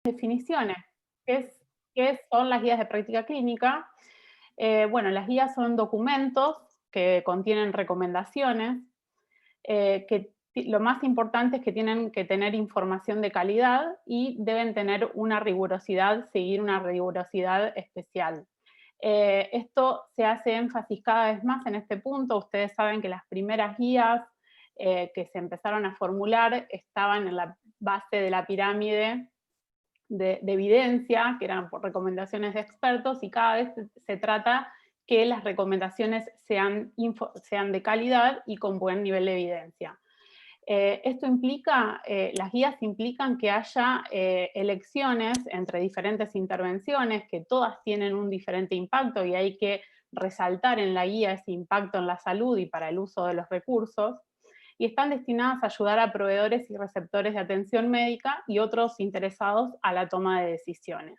definiciones. ¿Qué son las guías de práctica clínica? Bueno, las guías son documentos que contienen recomendaciones, lo más importante es que tienen que tener información de calidad y deben tener una rigurosidad, seguir una rigurosidad especial. Esto se hace énfasis cada vez más en este punto. Ustedes saben que las primeras guías que se empezaron a formular estaban en la base de la pirámide de evidencia, que eran por recomendaciones de expertos, y cada vez se trata que las recomendaciones sean de calidad y con buen nivel de evidencia. Esto implica, las guías implican que haya elecciones entre diferentes intervenciones, que todas tienen un diferente impacto y hay que resaltar en la guía ese impacto en la salud y para el uso de los recursos, y están destinadas a ayudar a proveedores y receptores de atención médica y otros interesados a la toma de decisiones.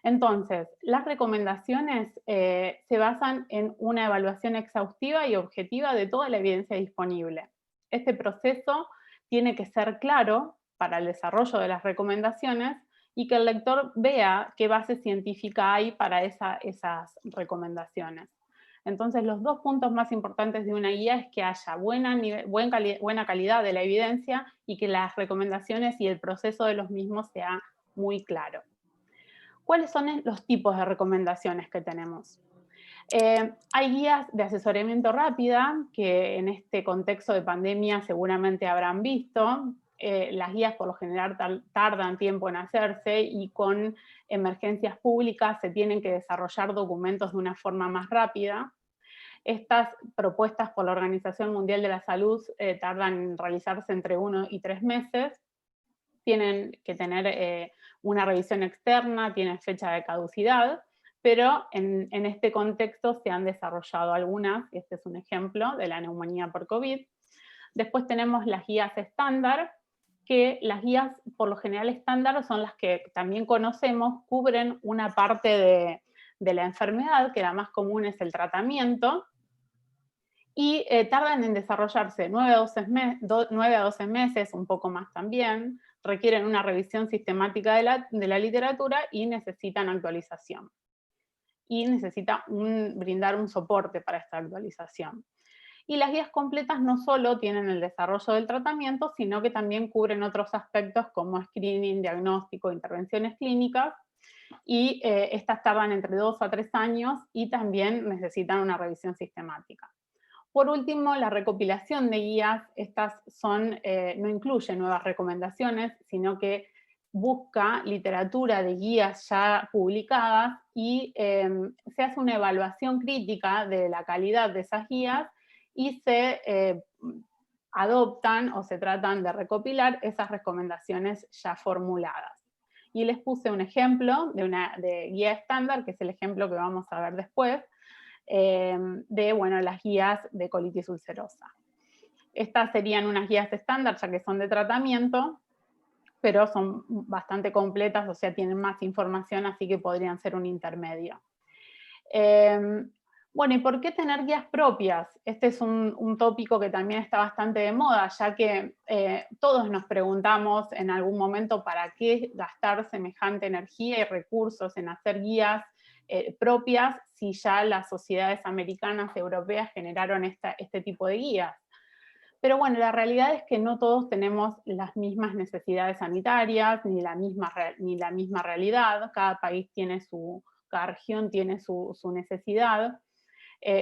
Entonces, las recomendaciones se basan en una evaluación exhaustiva y objetiva de toda la evidencia disponible. Este proceso tiene que ser claro para el desarrollo de las recomendaciones y que el lector vea qué base científica hay para esas recomendaciones. Entonces, los dos puntos más importantes de una guía es que haya buena calidad de la evidencia y que las recomendaciones y el proceso de los mismos sea muy claro. ¿Cuáles son los tipos de recomendaciones que tenemos? Hay guías de asesoramiento rápida, que en este contexto de pandemia seguramente habrán visto. Las guías por lo general tardan tiempo en hacerse y con emergencias públicas se tienen que desarrollar documentos de una forma más rápida. Estas propuestas por la Organización Mundial de la Salud tardan en realizarse entre 1 y 3 meses. Tienen que tener una revisión externa, tienen fecha de caducidad, pero en este contexto se han desarrollado algunas, este es un ejemplo de la neumonía por COVID. Después tenemos las guías estándar, que las guías por lo general estándar son las que también conocemos, cubren una parte de la enfermedad, que la más común es el tratamiento, y tardan en desarrollarse 9 a 12 meses, un poco más también, requieren una revisión sistemática de la literatura y necesitan actualización. Y necesita brindar un soporte para esta actualización. Y las guías completas no solo tienen el desarrollo del tratamiento, sino que también cubren otros aspectos como screening, diagnóstico, intervenciones clínicas, y estas tardan entre 2 a 3 años y también necesitan una revisión sistemática. Por último, la recopilación de guías, estas no incluyen nuevas recomendaciones, sino que busca literatura de guías ya publicadas y se hace una evaluación crítica de la calidad de esas guías y se adoptan o se tratan de recopilar esas recomendaciones ya formuladas. Y les puse un ejemplo de guía estándar, que es el ejemplo que vamos a ver después, de las guías de colitis ulcerosa. Estas serían unas guías estándar, ya que son de tratamiento, pero son bastante completas, o sea, tienen más información, así que podrían ser un intermedio. Bueno, ¿y por qué tener guías propias? Este es un tópico que también está bastante de moda, ya que todos nos preguntamos en algún momento para qué gastar semejante energía y recursos en hacer guías propias si ya las sociedades americanas y europeas generaron este tipo de guías. Pero bueno, la realidad es que no todos tenemos las mismas necesidades sanitarias, ni la misma realidad. Cada país tiene cada región tiene su necesidad.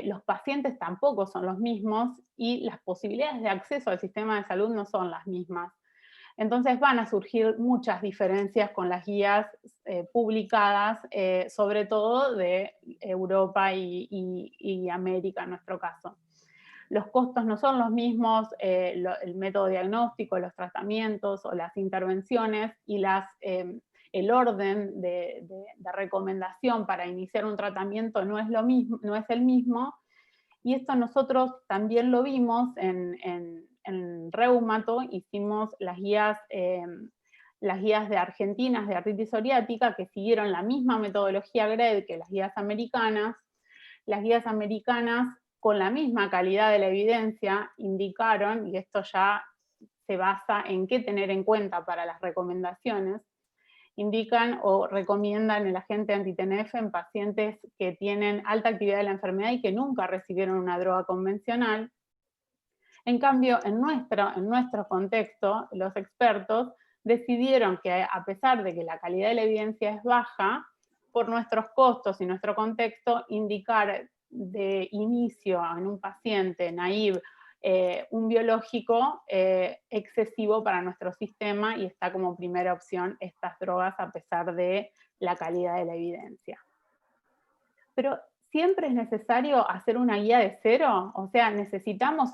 Los pacientes tampoco son los mismos y las posibilidades de acceso al sistema de salud no son las mismas. Entonces van a surgir muchas diferencias con las guías publicadas, sobre todo de Europa y América en nuestro caso. Los costos no son los mismos, el método diagnóstico, los tratamientos o las intervenciones y el orden de recomendación para iniciar un tratamiento no es el mismo, y esto nosotros también lo vimos en Reumato. Hicimos las guías de argentinas de artritis psoriática, que siguieron la misma metodología GRED que las guías americanas. Las guías americanas, con la misma calidad de la evidencia, indicaron, y esto ya se basa en qué tener en cuenta para las recomendaciones, indican o recomiendan el agente anti-TNF en pacientes que tienen alta actividad de la enfermedad y que nunca recibieron una droga convencional. En cambio, en nuestro contexto, los expertos decidieron que, a pesar de que la calidad de la evidencia es baja, por nuestros costos y nuestro contexto, indicar de inicio en un paciente naive un biológico excesivo para nuestro sistema, y está como primera opción estas drogas a pesar de la calidad de la evidencia. Pero ¿siempre es necesario hacer una guía de cero? O sea, ¿necesitamos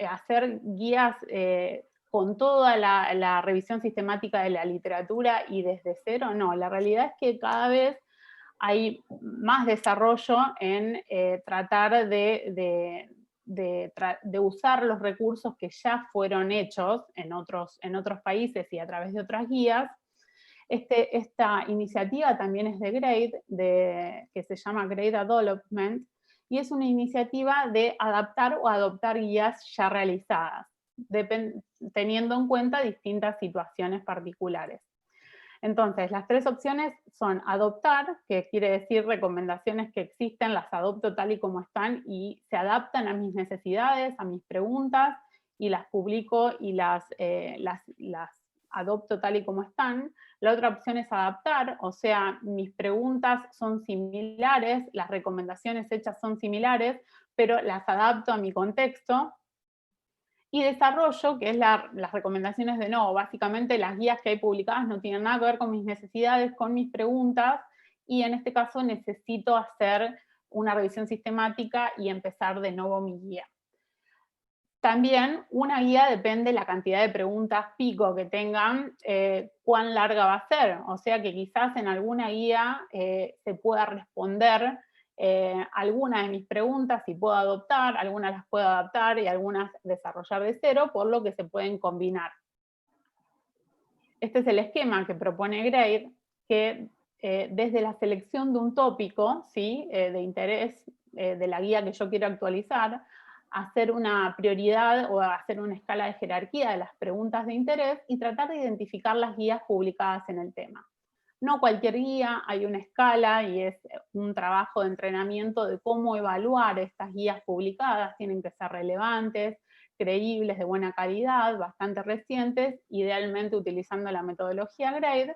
hacer guías con toda la revisión sistemática de la literatura y desde cero? No, la realidad es que cada vez hay más desarrollo en tratar de usar los recursos que ya fueron hechos en otros países y a través de otras guías. Esta iniciativa también es de GRADE, que se llama GRADE Development, y es una iniciativa de adaptar o adoptar guías ya realizadas, teniendo en cuenta distintas situaciones particulares. Entonces, las tres opciones son adoptar, que quiere decir recomendaciones que existen, las adopto tal y como están y se adaptan a mis necesidades, a mis preguntas, y las publico y las adopto tal y como están. La otra opción es adaptar, o sea, mis preguntas son similares, las recomendaciones hechas son similares, pero las adapto a mi contexto. Y desarrollo, que es las recomendaciones de nuevo. Básicamente las guías que hay publicadas no tienen nada que ver con mis necesidades, con mis preguntas, y en este caso necesito hacer una revisión sistemática y empezar de nuevo mi guía. También una guía depende de la cantidad de preguntas pico que tengan, cuán larga va a ser. O sea que quizás en alguna guía se pueda responder algunas de mis preguntas y puedo adoptar, algunas las puedo adaptar y algunas desarrollar de cero, por lo que se pueden combinar. Este es el esquema que propone GRADE, que desde la selección de un tópico, ¿sí? De interés de la guía que yo quiero actualizar, hacer una prioridad o hacer una escala de jerarquía de las preguntas de interés y tratar de identificar las guías publicadas en el tema. No cualquier guía, hay una escala y es un trabajo de entrenamiento de cómo evaluar estas guías publicadas. Tienen que ser relevantes, creíbles, de buena calidad, bastante recientes, idealmente utilizando la metodología GRADE.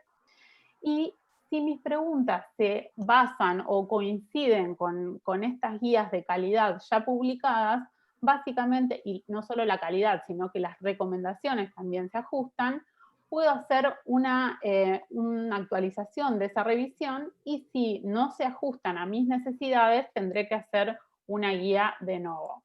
Y si mis preguntas se basan o coinciden con estas guías de calidad ya publicadas, básicamente, y no solo la calidad, sino que las recomendaciones también se ajustan, puedo hacer una actualización de esa revisión, y si no se ajustan a mis necesidades, tendré que hacer una guía de nuevo.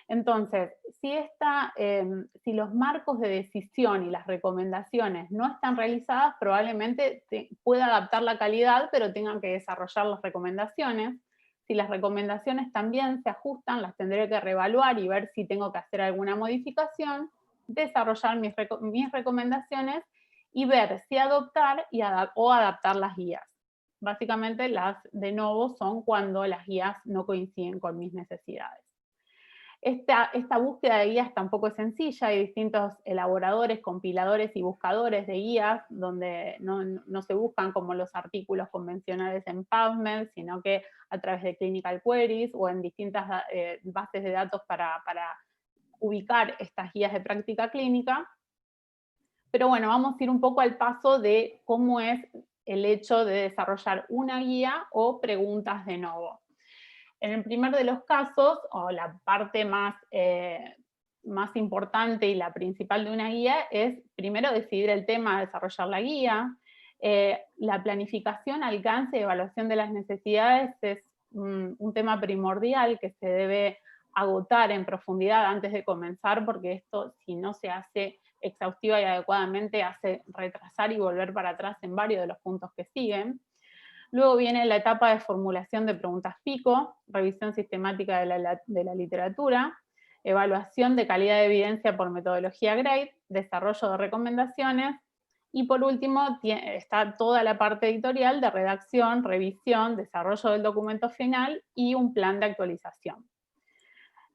Entonces, si los marcos de decisión y las recomendaciones no están realizadas, probablemente pueda adaptar la calidad, pero tengan que desarrollar las recomendaciones. Si las recomendaciones también se ajustan, las tendré que reevaluar y ver si tengo que hacer alguna modificación, desarrollar mis recomendaciones y ver si adoptar o adaptar las guías. Básicamente las de nuevo son cuando las guías no coinciden con mis necesidades. Esta búsqueda de guías tampoco es sencilla, hay distintos elaboradores, compiladores y buscadores de guías, donde no se buscan como los artículos convencionales en PubMed, sino que a través de Clinical Queries o en distintas bases de datos para ubicar estas guías de práctica clínica. Pero bueno, vamos a ir un poco al paso de cómo es el hecho de desarrollar una guía o preguntas de nuevo. En el primer de los casos, o la parte más importante y la principal de una guía, es primero decidir el tema, desarrollar la guía. La planificación, alcance y evaluación de las necesidades es un tema primordial que se debe agotar en profundidad antes de comenzar, porque esto, si no se hace exhaustiva y adecuadamente, hace retrasar y volver para atrás en varios de los puntos que siguen. Luego viene la etapa de formulación de preguntas pico, revisión sistemática de la literatura, evaluación de calidad de evidencia por metodología GRADE, desarrollo de recomendaciones, y por último está toda la parte editorial de redacción, revisión, desarrollo del documento final y un plan de actualización.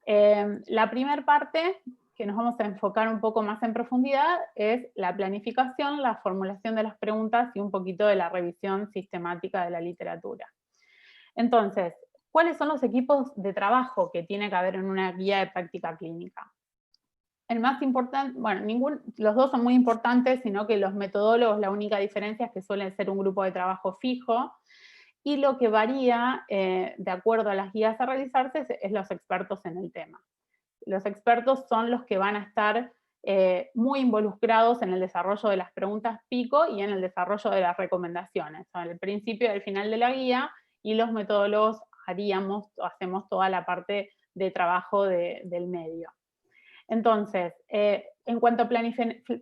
La primera parte, que nos vamos a enfocar un poco más en profundidad es la planificación, la formulación de las preguntas y un poquito de la revisión sistemática de la literatura. Entonces, ¿cuáles son los equipos de trabajo que tiene que haber en una guía de práctica clínica? El más importante, bueno, los dos son muy importantes, sino que los metodólogos, la única diferencia es que suelen ser un grupo de trabajo fijo, y lo que varía, de acuerdo a las guías a realizarse, es los expertos en el tema. Los expertos son los que van a estar muy involucrados en el desarrollo de las preguntas pico y en el desarrollo de las recomendaciones, son el principio y el final de la guía, y los metodólogos hacemos toda la parte de trabajo del medio. Entonces, en cuanto a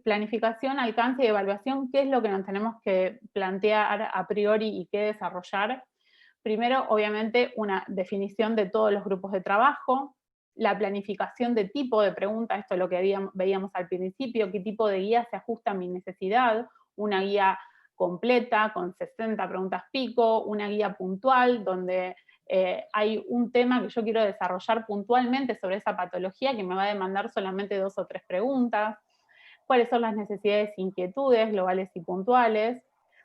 planificación, alcance y evaluación, ¿qué es lo que nos tenemos que plantear a priori y qué desarrollar? Primero, obviamente, una definición de todos los grupos de trabajo, la planificación de tipo de pregunta, esto es lo que veíamos al principio, qué tipo de guía se ajusta a mi necesidad, una guía completa con 60 preguntas pico, una guía puntual donde hay un tema que yo quiero desarrollar puntualmente sobre esa patología que me va a demandar solamente 2 o 3 preguntas, cuáles son las necesidades e inquietudes globales y puntuales,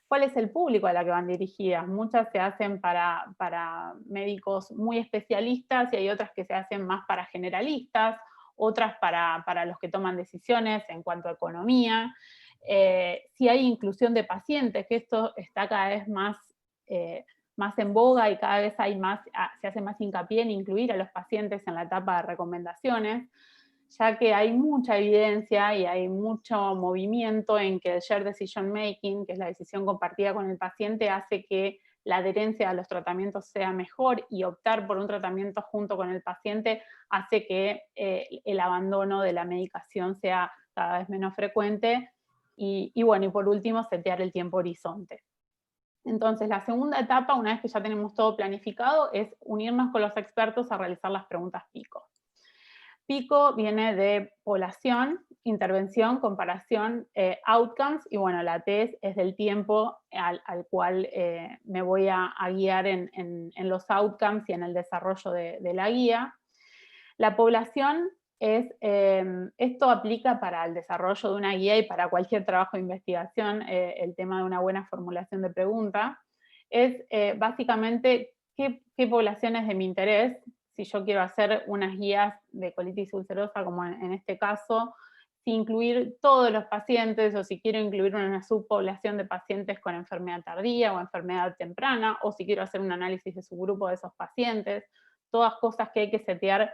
cuál es el público a la que van dirigidas. Muchas se hacen para médicos muy especialistas y hay otras que se hacen más para generalistas, otras para los que toman decisiones en cuanto a economía. Si hay inclusión de pacientes, que esto está cada vez más en boga y cada vez se hace más hincapié en incluir a los pacientes en la etapa de recomendaciones, ya que hay mucha evidencia y hay mucho movimiento en que el shared decision making, que es la decisión compartida con el paciente, hace que la adherencia a los tratamientos sea mejor, y optar por un tratamiento junto con el paciente hace que el abandono de la medicación sea cada vez menos frecuente, y bueno, y por último, setear el tiempo horizonte. Entonces, la segunda etapa, una vez que ya tenemos todo planificado, es unirnos con los expertos a realizar las preguntas pico. Pico viene de población, intervención, comparación, outcomes, y bueno, la T es del tiempo al cual me voy a guiar en los outcomes y en el desarrollo de la guía. La población esto aplica para el desarrollo de una guía y para cualquier trabajo de investigación, el tema de una buena formulación de pregunta, es básicamente qué población es de mi interés. Si yo quiero hacer unas guías de colitis ulcerosa, como en este caso, si incluir todos los pacientes, o si quiero incluir una subpoblación de pacientes con enfermedad tardía o enfermedad temprana, o si quiero hacer un análisis de subgrupo de esos pacientes, todas cosas que hay que setear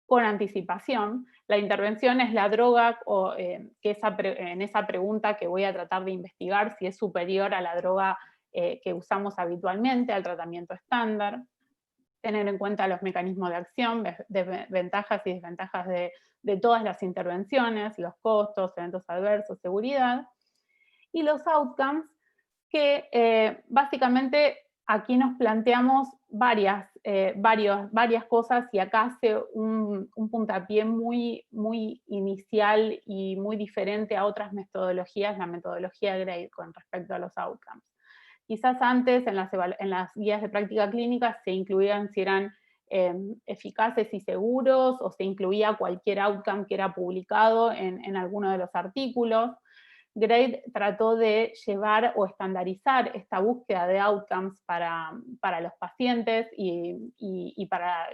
con anticipación. La intervención es la droga en esa pregunta que voy a tratar de investigar si es superior a la droga que usamos habitualmente, al tratamiento estándar. Tener en cuenta los mecanismos de acción, ventajas y desventajas de todas las intervenciones, los costos, eventos adversos, seguridad. Y los outcomes, que básicamente aquí nos planteamos varias cosas, y acá hace un puntapié muy inicial y muy diferente a otras metodologías, la metodología GRADE con respecto a los outcomes. Quizás antes en las guías de práctica clínica se incluían si eran eficaces y seguros, o se incluía cualquier outcome que era publicado en alguno de los artículos. GRADE trató de llevar o estandarizar esta búsqueda de outcomes para los pacientes y para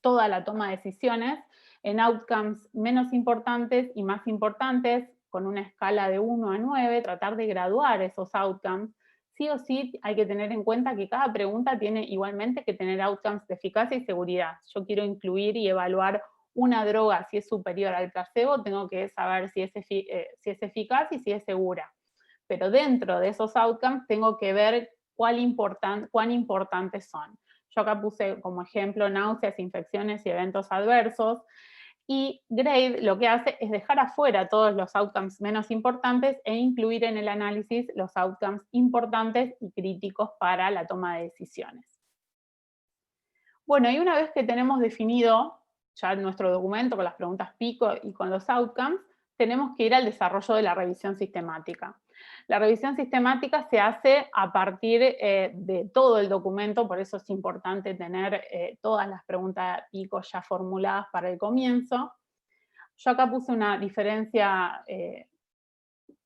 toda la toma de decisiones en outcomes menos importantes y más importantes, con una escala de 1 a 9, tratar de graduar esos outcomes. Sí o sí hay que tener en cuenta que cada pregunta tiene igualmente que tener outcomes de eficacia y seguridad. Yo quiero incluir y evaluar una droga, si es superior al placebo, tengo que saber si es eficaz y si es segura. Pero dentro de esos outcomes tengo que ver cuán importantes son. Yo acá puse como ejemplo náuseas, infecciones y eventos adversos. Y GRADE lo que hace es dejar afuera todos los outcomes menos importantes e incluir en el análisis los outcomes importantes y críticos para la toma de decisiones. Bueno, y una vez que tenemos definido ya nuestro documento con las preguntas pico y con los outcomes, tenemos que ir al desarrollo de la revisión sistemática. La revisión sistemática se hace a partir de todo el documento, por eso es importante tener todas las preguntas pico ya formuladas para el comienzo. Yo acá puse una diferencia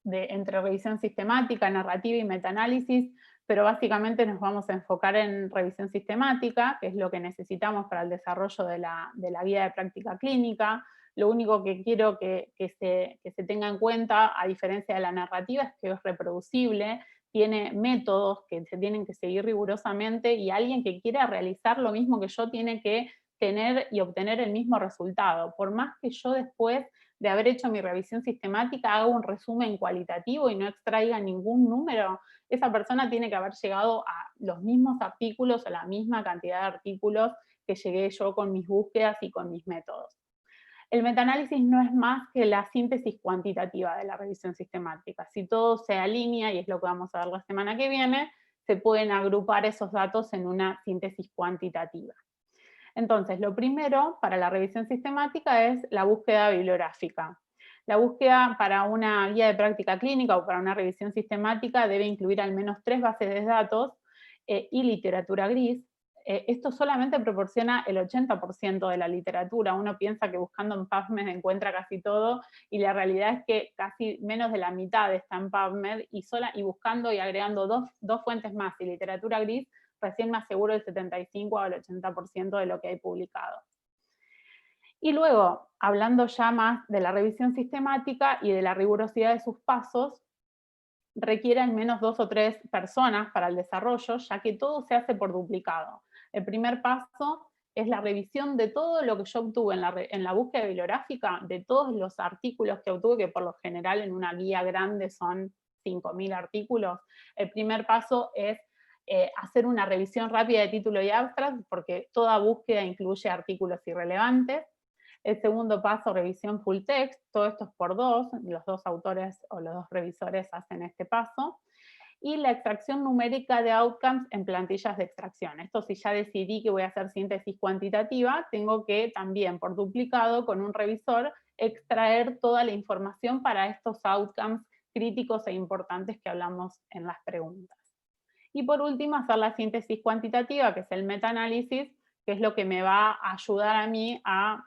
entre revisión sistemática, narrativa y metaanálisis, pero básicamente nos vamos a enfocar en revisión sistemática, que es lo que necesitamos para el desarrollo de la guía de práctica clínica. Lo único que quiero que se tenga en cuenta, a diferencia de la narrativa, es que es reproducible, tiene métodos que se tienen que seguir rigurosamente, y alguien que quiera realizar lo mismo que yo tiene que tener y obtener el mismo resultado. Por más que yo después de haber hecho mi revisión sistemática haga un resumen cualitativo y no extraiga ningún número, esa persona tiene que haber llegado a los mismos artículos, a la misma cantidad de artículos que llegué yo con mis búsquedas y con mis métodos. El metaanálisis no es más que la síntesis cuantitativa de la revisión sistemática. Si todo se alinea, y es lo que vamos a ver la semana que viene, se pueden agrupar esos datos en una síntesis cuantitativa. Entonces, lo primero para la revisión sistemática es la búsqueda bibliográfica. La búsqueda para una guía de práctica clínica o para una revisión sistemática debe incluir al menos 3 bases de datos y literatura gris. Esto solamente proporciona el 80% de la literatura. Uno piensa que buscando en PubMed encuentra casi todo, y la realidad es que casi menos de la mitad está en PubMed, y buscando y agregando dos fuentes más y literatura gris, recién me aseguro el 75 al 80% de lo que hay publicado. Y luego, hablando ya más de la revisión sistemática y de la rigurosidad de sus pasos, requiere al menos 2 o 3 personas para el desarrollo, ya que todo se hace por duplicado. El primer paso es la revisión de todo lo que yo obtuve en la búsqueda bibliográfica, de todos los artículos que obtuve, que por lo general en una guía grande son 5.000 artículos. El primer paso es hacer una revisión rápida de título y abstract, porque toda búsqueda incluye artículos irrelevantes. El segundo paso, revisión full text, todo esto es por 2, los 2 autores o los 2 revisores hacen este paso. Y la extracción numérica de outcomes en plantillas de extracción. Esto, si ya decidí que voy a hacer síntesis cuantitativa, tengo que también, por duplicado, con un revisor, extraer toda la información para estos outcomes críticos e importantes que hablamos en las preguntas. Y por último, hacer la síntesis cuantitativa, que es el metaanálisis, que es lo que me va a ayudar a mí a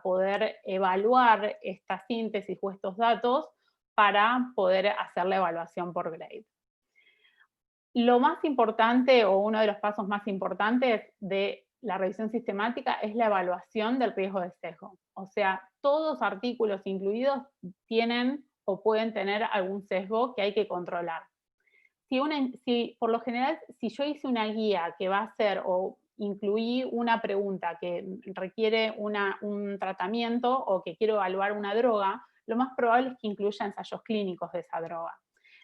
poder evaluar esta síntesis o estos datos para poder hacer la evaluación por grade. Lo más importante, o uno de los pasos más importantes de la revisión sistemática, es la evaluación del riesgo de sesgo. O sea, todos artículos incluidos tienen o pueden tener algún sesgo que hay que controlar. Por lo general, si yo hice una guía que va a ser, o incluí una pregunta que requiere un tratamiento o que quiero evaluar una droga, lo más probable es que incluya ensayos clínicos de esa droga.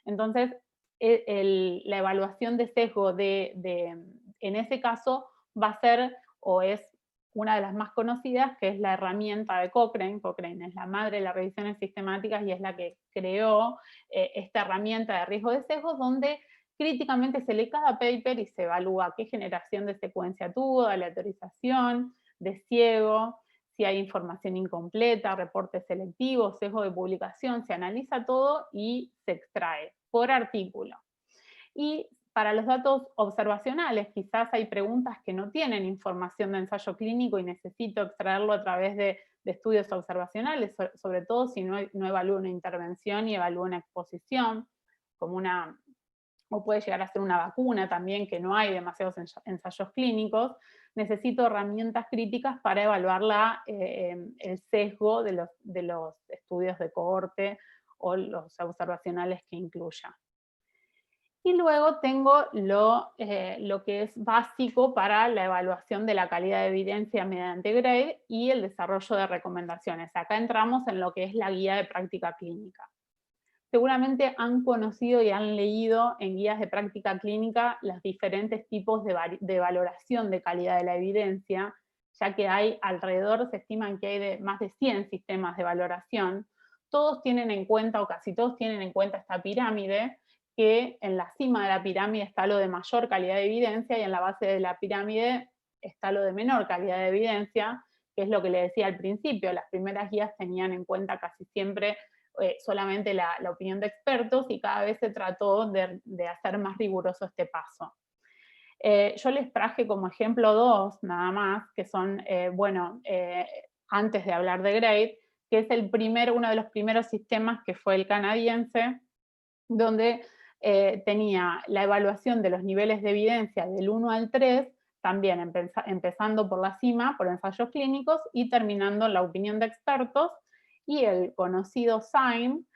Entonces, la evaluación de sesgo en ese caso va a ser, o es una de las más conocidas, que es la herramienta de Cochrane. Cochrane es la madre de las revisiones sistemáticas y es la que creó esta herramienta de riesgo de sesgos, donde críticamente se lee cada paper y se evalúa qué generación de secuencia tuvo, de aleatorización, de ciego, si hay información incompleta, reportes selectivos, sesgo de publicación, se analiza todo y se extrae por artículo. Y para los datos observacionales, quizás hay preguntas que no tienen información de ensayo clínico y necesito extraerlo a través de estudios observacionales, sobre todo si no evalúo una intervención y evalúo una exposición, o puede llegar a ser una vacuna también, que no hay demasiados ensayos clínicos. Necesito herramientas críticas para evaluar el sesgo de los estudios de cohorte o los observacionales que incluya. Y luego tengo lo que es básico para la evaluación de la calidad de evidencia mediante grade y el desarrollo de recomendaciones. Acá entramos en lo que es la guía de práctica clínica. Seguramente han conocido y han leído en guías de práctica clínica los diferentes tipos de valoración de calidad de la evidencia, ya que hay alrededor, se estiman que hay más de 100 sistemas de valoración. Todos tienen en cuenta, o casi todos tienen en cuenta, esta pirámide, que en la cima de la pirámide está lo de mayor calidad de evidencia y en la base de la pirámide está lo de menor calidad de evidencia, que es lo que le decía al principio. Las primeras guías tenían en cuenta casi siempre solamente la opinión de expertos, y cada vez se trató de hacer más riguroso este paso. Yo les traje como ejemplo 2 nada más, que son, antes de hablar de grade, que es uno de los primeros sistemas que fue el canadiense, donde tenía la evaluación de los niveles de evidencia del 1 al 3, también empezando por la cima, por ensayos clínicos, y terminando en la opinión de expertos, y el conocido SIGN,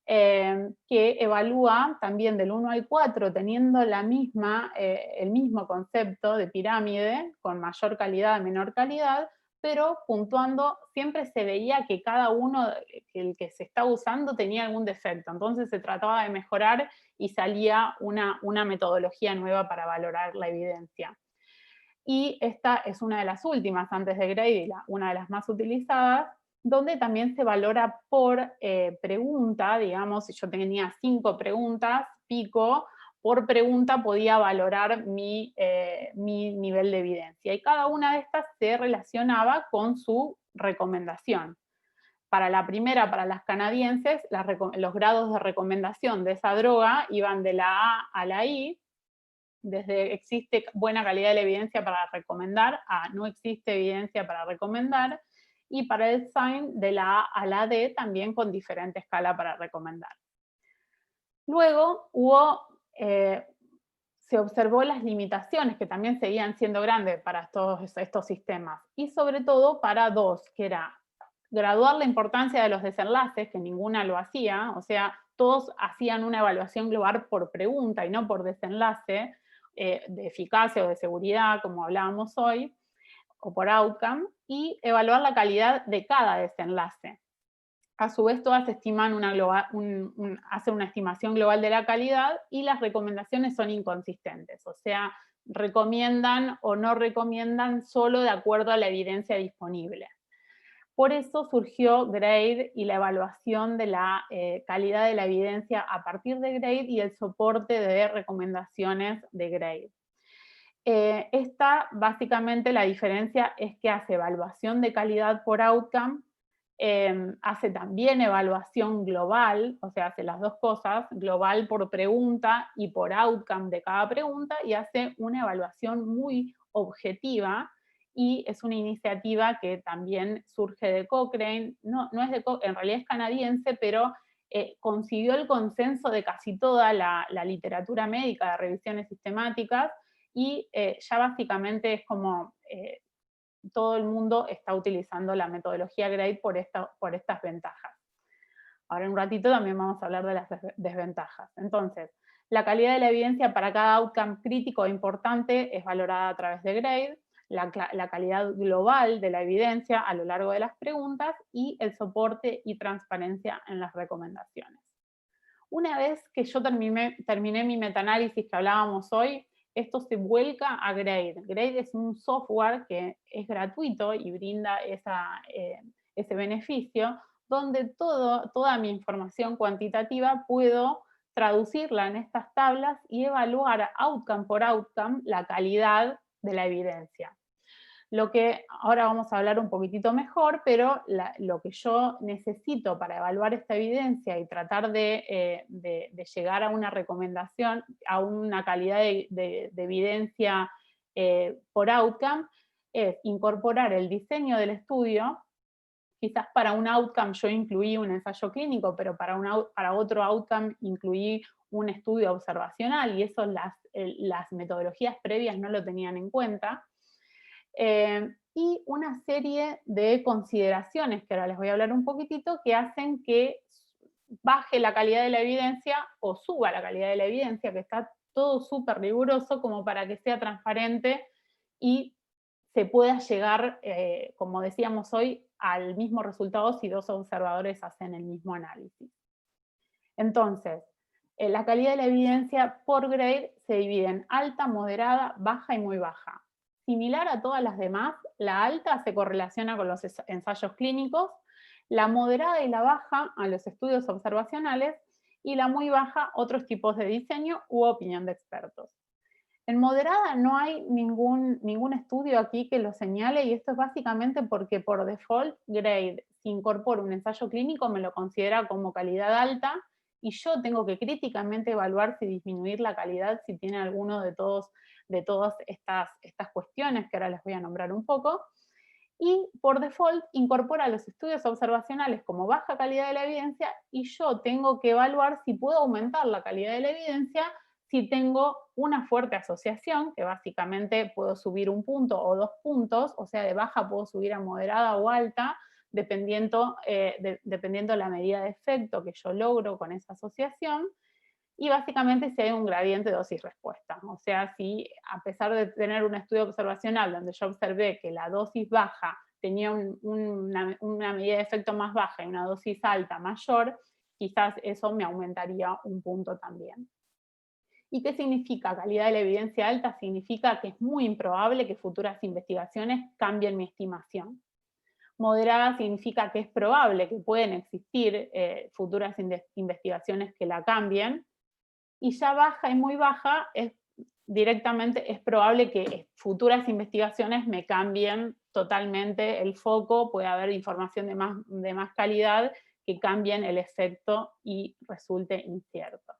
que evalúa también del 1 al 4, teniendo el mismo concepto de pirámide, con mayor calidad, menor calidad, pero puntuando, siempre se veía que cada uno, el que se está usando, tenía algún defecto. Entonces se trataba de mejorar y salía una metodología nueva para valorar la evidencia. Y esta es una de las últimas antes de Grade, una de las más utilizadas, donde también se valora por pregunta. Digamos, si yo tenía 5 preguntas, pico, por pregunta podía valorar mi nivel de evidencia. Y cada una de estas se relacionaba con su recomendación. Para la primera, para las canadienses, los grados de recomendación de esa droga iban de la A a la I, desde existe buena calidad de la evidencia para recomendar a no existe evidencia para recomendar, y para el SIGN de la A a la D también con diferente escala para recomendar. Luego se observó las limitaciones, que también seguían siendo grandes para todos estos sistemas, y sobre todo para dos, que era graduar la importancia de los desenlaces, que ninguna lo hacía, o sea, todos hacían una evaluación global por pregunta y no por desenlace, de eficacia o de seguridad, como hablábamos hoy, o por outcome, y evaluar la calidad de cada desenlace. A su vez, todas estiman hacen una estimación global de la calidad, y las recomendaciones son inconsistentes, o sea, recomiendan o no recomiendan solo de acuerdo a la evidencia disponible. Por eso surgió Grade y la evaluación de la calidad de la evidencia a partir de Grade y el soporte de recomendaciones de Grade. Esta, básicamente, la diferencia es que hace evaluación de calidad por outcome, hace también evaluación global, o sea, hace las dos cosas, global por pregunta y por outcome de cada pregunta, y hace una evaluación muy objetiva, y es una iniciativa que también surge de Cochrane, no es en realidad es canadiense, pero consiguió el consenso de casi toda la literatura médica de revisiones sistemáticas, y ya básicamente es como todo el mundo está utilizando la metodología Grade por estas ventajas. Ahora en un ratito también vamos a hablar de las desventajas. Entonces, la calidad de la evidencia para cada outcome crítico e importante es valorada a través de Grade, la calidad global de la evidencia a lo largo de las preguntas, y el soporte y transparencia en las recomendaciones. Una vez que yo terminé mi metaanálisis que hablábamos hoy, esto se vuelca a Grade. Grade es un software que es gratuito y brinda ese beneficio, donde toda mi información cuantitativa puedo traducirla en estas tablas y evaluar outcome por outcome la calidad de la evidencia. Lo que ahora vamos a hablar un poquitito mejor, pero lo que yo necesito para evaluar esta evidencia y tratar de llegar a una recomendación, a una calidad de evidencia por outcome, es incorporar el diseño del estudio. Quizás para un outcome yo incluí un ensayo clínico, pero para otro outcome incluí un estudio observacional, y eso las metodologías previas no lo tenían en cuenta. Y una serie de consideraciones, que ahora les voy a hablar un poquitito, que hacen que baje la calidad de la evidencia o suba la calidad de la evidencia, que está todo súper riguroso como para que sea transparente y se pueda llegar, como decíamos hoy, al mismo resultado si dos observadores hacen el mismo análisis. Entonces, la calidad de la evidencia por Grade se divide en alta, moderada, baja y muy baja. Similar a todas las demás, la alta se correlaciona con los ensayos clínicos, la moderada y la baja a los estudios observacionales, y la muy baja otros tipos de diseño u opinión de expertos. En moderada no hay ningún estudio aquí que lo señale, y esto es básicamente porque por default Grade, si incorpora un ensayo clínico, me lo considera como calidad alta, y yo tengo que críticamente evaluar si disminuir la calidad si tiene alguno de todas estas cuestiones que ahora les voy a nombrar un poco. y por default incorpora los estudios observacionales como baja calidad de la evidencia, y yo tengo que evaluar si puedo aumentar la calidad de la evidencia si tengo una fuerte asociación, que básicamente puedo subir 1 punto o 2 puntos, o sea, de baja puedo subir a moderada o alta, dependiendo la medida de efecto que yo logro con esa asociación, y básicamente si hay un gradiente dosis-respuesta. O sea, si a pesar de tener un estudio observacional donde yo observé que la dosis baja tenía una medida de efecto más baja y una dosis alta mayor, quizás eso me aumentaría 1 punto también. ¿Y qué significa calidad de la evidencia alta? Significa que es muy improbable que futuras investigaciones cambien mi estimación. Moderada significa que es probable que pueden existir futuras investigaciones que la cambien, y ya baja y muy baja directamente es probable que futuras investigaciones me cambien totalmente el foco, puede haber información de más calidad que cambien el efecto y resulte incierto.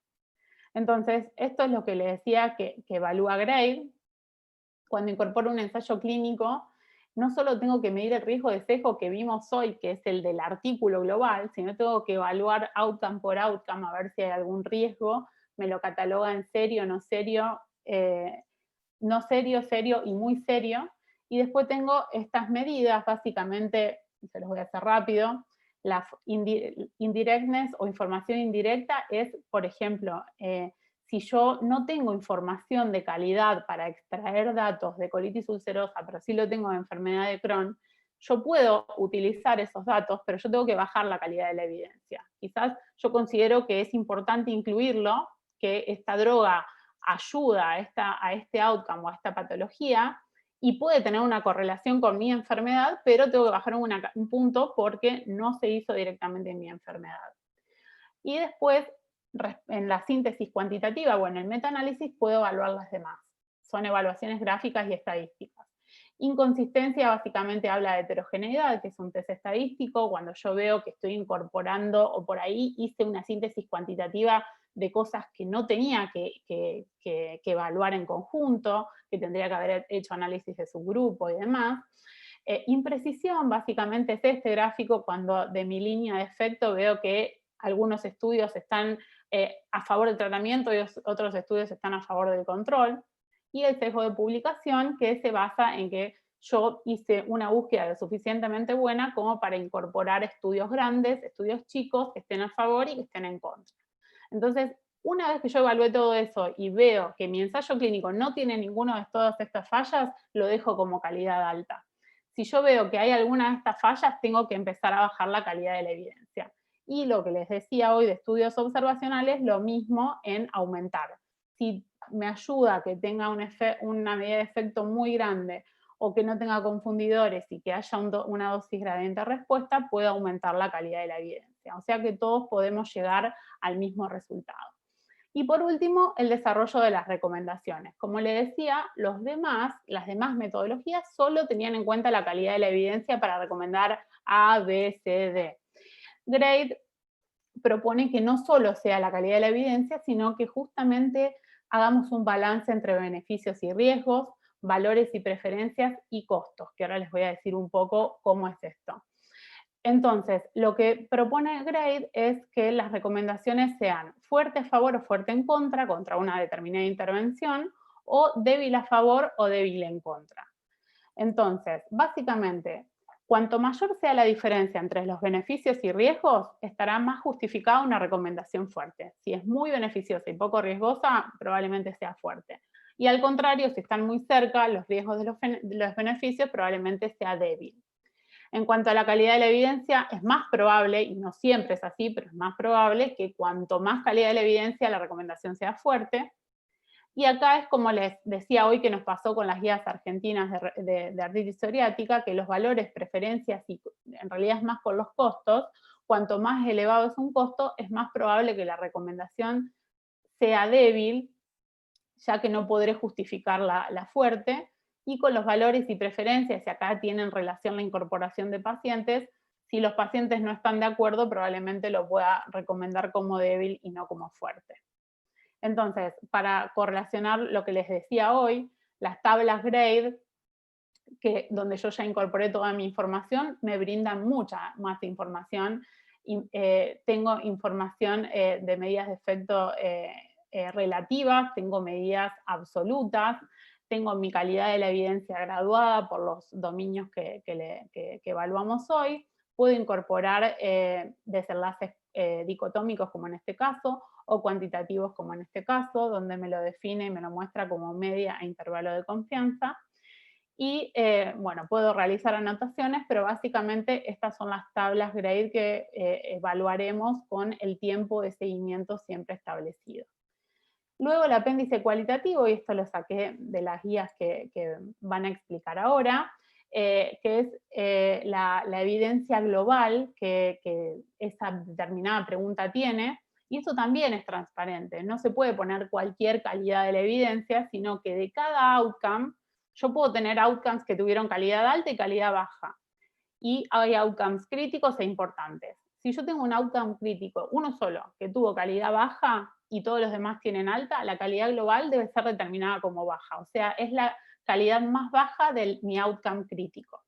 Entonces, esto es lo que le decía que evalúa Grade. Cuando incorporo un ensayo clínico, no solo tengo que medir el riesgo de sesgo que vimos hoy, que es el del artículo global, sino tengo que evaluar outcome por outcome a ver si hay algún riesgo, me lo cataloga en serio, no serio, no serio, serio y muy serio. Y después tengo estas medidas, básicamente, se los voy a hacer rápido. La indirectness o información indirecta es, por ejemplo, si yo no tengo información de calidad para extraer datos de colitis ulcerosa, pero sí lo tengo de enfermedad de Crohn, yo puedo utilizar esos datos, pero yo tengo que bajar la calidad de la evidencia. Quizás yo considero que es importante incluirlo, que esta droga ayuda a este outcome o a esta patología, y puede tener una correlación con mi enfermedad, pero tengo que bajar un punto porque no se hizo directamente en mi enfermedad. Y después, en la síntesis cuantitativa o en el metaanálisis, puedo evaluar las demás. Son evaluaciones gráficas y estadísticas. Inconsistencia básicamente habla de heterogeneidad, que es un test estadístico, cuando yo veo que estoy incorporando, o por ahí hice una síntesis cuantitativa de cosas que no tenía que evaluar en conjunto, que tendría que haber hecho análisis de subgrupo y demás. Imprecisión básicamente es este gráfico cuando de mi línea de efecto veo que algunos estudios están a favor del tratamiento y otros estudios están a favor del control. Y el sesgo de publicación, que se basa en que yo hice una búsqueda lo suficientemente buena como para incorporar estudios grandes, estudios chicos, que estén a favor y que estén en contra. Entonces, una vez que yo evalué todo eso y veo que mi ensayo clínico no tiene ninguno de todas estas fallas, lo dejo como calidad alta. Si yo veo que hay alguna de estas fallas, tengo que empezar a bajar la calidad de la evidencia. Y lo que les decía hoy de estudios observacionales, lo mismo en aumentar. Si me ayuda a que tenga una medida de efecto muy grande o que no tenga confundidores y que haya una dosis gradiente de respuesta, puedo aumentar la calidad de la evidencia. O sea que todos podemos llegar al mismo resultado. Y por último, el desarrollo de las recomendaciones. Como le decía, las demás metodologías solo tenían en cuenta la calidad de la evidencia para recomendar A, B, C, D. Grade propone que no solo sea la calidad de la evidencia, sino que justamente hagamos un balance entre beneficios y riesgos, valores y preferencias y costos, que ahora les voy a decir un poco cómo es esto. Entonces, lo que propone Grade es que las recomendaciones sean fuerte a favor o fuerte en contra una determinada intervención, o débil a favor o débil en contra. Entonces, básicamente, cuanto mayor sea la diferencia entre los beneficios y riesgos, estará más justificada una recomendación fuerte. Si es muy beneficiosa y poco riesgosa, probablemente sea fuerte. Y al contrario, si están muy cerca, los riesgos de los beneficios probablemente sea débil. En cuanto a la calidad de la evidencia, es más probable, y no siempre es así, pero es más probable que cuanto más calidad de la evidencia, la recomendación sea fuerte. Y acá es como les decía hoy que nos pasó con las guías argentinas de artritis psoriática, que los valores, preferencias, y en realidad es más por los costos, cuanto más elevado es un costo, es más probable que la recomendación sea débil, ya que no podré justificar la fuerte, y con los valores y preferencias, y acá tienen relación la incorporación de pacientes, si los pacientes no están de acuerdo, probablemente lo pueda recomendar como débil y no como fuerte. Entonces, para correlacionar lo que les decía hoy, las tablas Grade donde yo ya incorporé toda mi información, me brindan mucha más información. Y, tengo información de medidas de efecto relativas, tengo medidas absolutas, tengo mi calidad de la evidencia graduada por los dominios que evaluamos hoy, puedo incorporar desenlaces dicotómicos como en este caso, o cuantitativos como en este caso, donde me lo define y me lo muestra como media e intervalo de confianza. Y bueno, puedo realizar anotaciones, pero básicamente estas son las tablas grade que evaluaremos con el tiempo de seguimiento siempre establecido. Luego el apéndice cualitativo, y esto lo saqué de las guías que van a explicar ahora, que es la evidencia global que esa determinada pregunta tiene, y eso también es transparente. No se puede poner cualquier calidad de la evidencia, sino que de cada outcome, yo puedo tener outcomes que tuvieron calidad alta y calidad baja, y hay outcomes críticos e importantes. Si yo tengo un outcome crítico, uno solo, que tuvo calidad baja y todos los demás tienen alta, la calidad global debe ser determinada como baja. O sea, es la calidad más baja de mi outcome crítico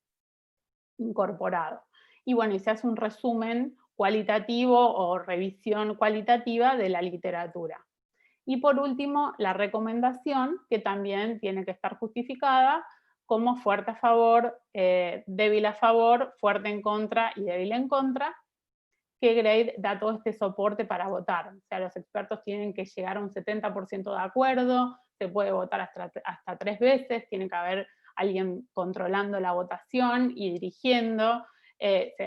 incorporado. Y bueno, y se hace un resumen cualitativo o revisión cualitativa de la literatura. Y por último, la recomendación, que también tiene que estar justificada como fuerte a favor, débil a favor, fuerte en contra y débil en contra, que Grade da todo este soporte para votar. O sea, los expertos tienen que llegar a un 70% de acuerdo, se puede votar hasta 3 veces, tiene que haber alguien controlando la votación y dirigiendo.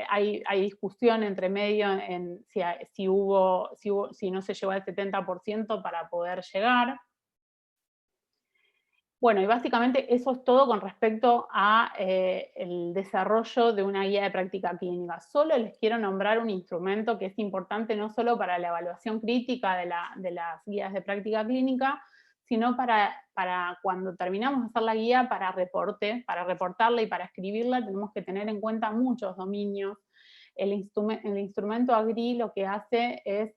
Hay discusión entre medio en si no se llegó al 70% para poder llegar. Bueno, y básicamente eso es todo con respecto a el desarrollo de una guía de práctica clínica. Solo les quiero nombrar un instrumento que es importante no solo para la evaluación crítica de las guías de práctica clínica, sino para cuando terminamos de hacer la guía para reportarla y para escribirla, tenemos que tener en cuenta muchos dominios. El instrumento AGRI lo que hace es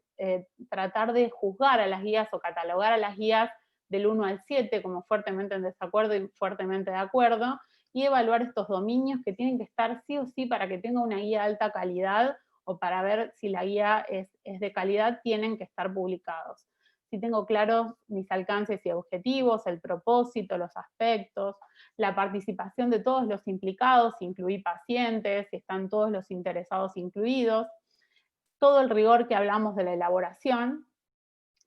tratar de juzgar a las guías o catalogar a las guías del 1 al 7 como fuertemente en desacuerdo y fuertemente de acuerdo, y evaluar estos dominios que tienen que estar sí o sí para que tenga una guía de alta calidad, o para ver si la guía es de calidad, tienen que estar publicados. Si tengo claros mis alcances y objetivos, el propósito, los aspectos, la participación de todos los implicados, incluir pacientes, si están todos los interesados incluidos, todo el rigor que hablamos de la elaboración,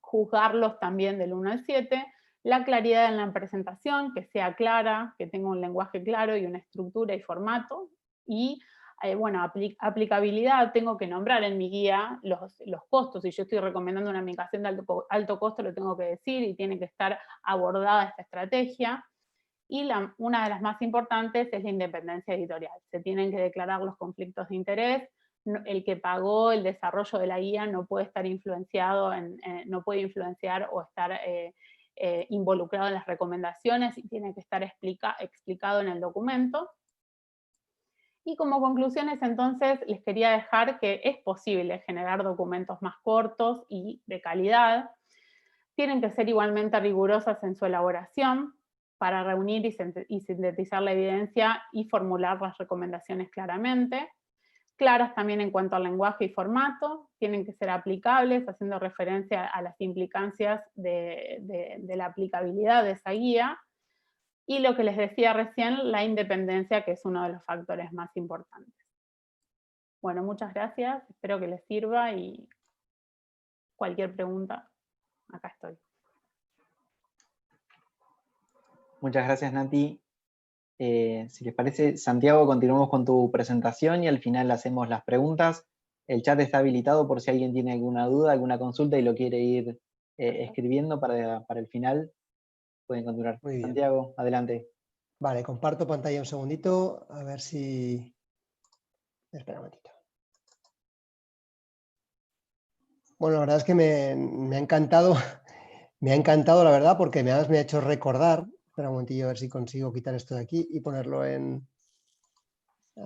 juzgarlos también del 1 al 7, la claridad en la presentación, que sea clara, que tenga un lenguaje claro y una estructura y formato, y bueno, aplicabilidad, tengo que nombrar en mi guía los costos. Si yo estoy recomendando una medicación de alto costo, lo tengo que decir y tiene que estar abordada esta estrategia. Y una de las más importantes es la independencia editorial. Se tienen que declarar los conflictos de interés. El que pagó el desarrollo de la guía no puede estar influenciado, no puede influenciar o estar involucrado en las recomendaciones, y tiene que estar explicado en el documento. Y como conclusiones, entonces, les quería dejar que es posible generar documentos más cortos y de calidad. Tienen que ser igualmente rigurosas en su elaboración para reunir y sintetizar la evidencia y formular las recomendaciones claramente. Claras también en cuanto al lenguaje y formato, tienen que ser aplicables, haciendo referencia a las implicancias de la aplicabilidad de esa guía. Y lo que les decía recién, la independencia, que es uno de los factores más importantes. Bueno, muchas gracias, espero que les sirva, y cualquier pregunta, acá estoy. Muchas gracias, Nati. Si les parece, Santiago, continuamos con tu presentación y al final hacemos las preguntas. El chat está habilitado por si alguien tiene alguna duda, alguna consulta y lo quiere ir escribiendo para el final. Pueden continuar. Muy bien. Santiago, adelante. Vale, comparto pantalla un segundito, a ver si... Espera un momentito. Bueno, la verdad es que me ha encantado, la verdad, porque me ha hecho recordar. Espera un momentillo a ver si consigo quitar esto de aquí y ponerlo en...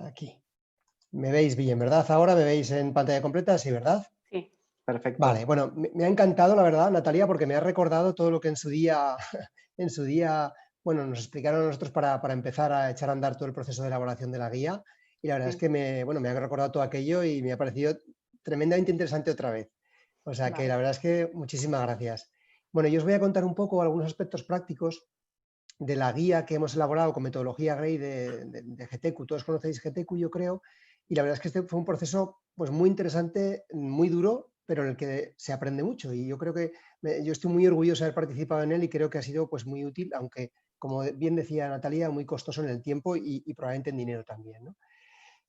Aquí. ¿Me veis bien, verdad? Ahora me veis en pantalla completa, sí, ¿verdad? Sí. Perfecto. Vale, bueno, me ha encantado, la verdad, Natalia, porque me ha recordado todo lo que en su día bueno, nos explicaron a nosotros para empezar a echar a andar todo el proceso de elaboración de la guía y la verdad es que me ha recordado todo aquello y me ha parecido tremendamente interesante otra vez. O sea que Vale. la verdad es que muchísimas gracias. Bueno, yo os voy a contar un poco algunos aspectos prácticos de la guía que hemos elaborado con metodología Gray de GTQ. Todos conocéis GTQ, yo creo, y la verdad es que este fue un proceso pues, muy interesante, muy duro, pero en el que se aprende mucho. Y yo creo que yo estoy muy orgulloso de haber participado en él y creo que ha sido pues, muy útil, aunque, como bien decía Natalia, muy costoso en el tiempo y probablemente en dinero también, ¿no?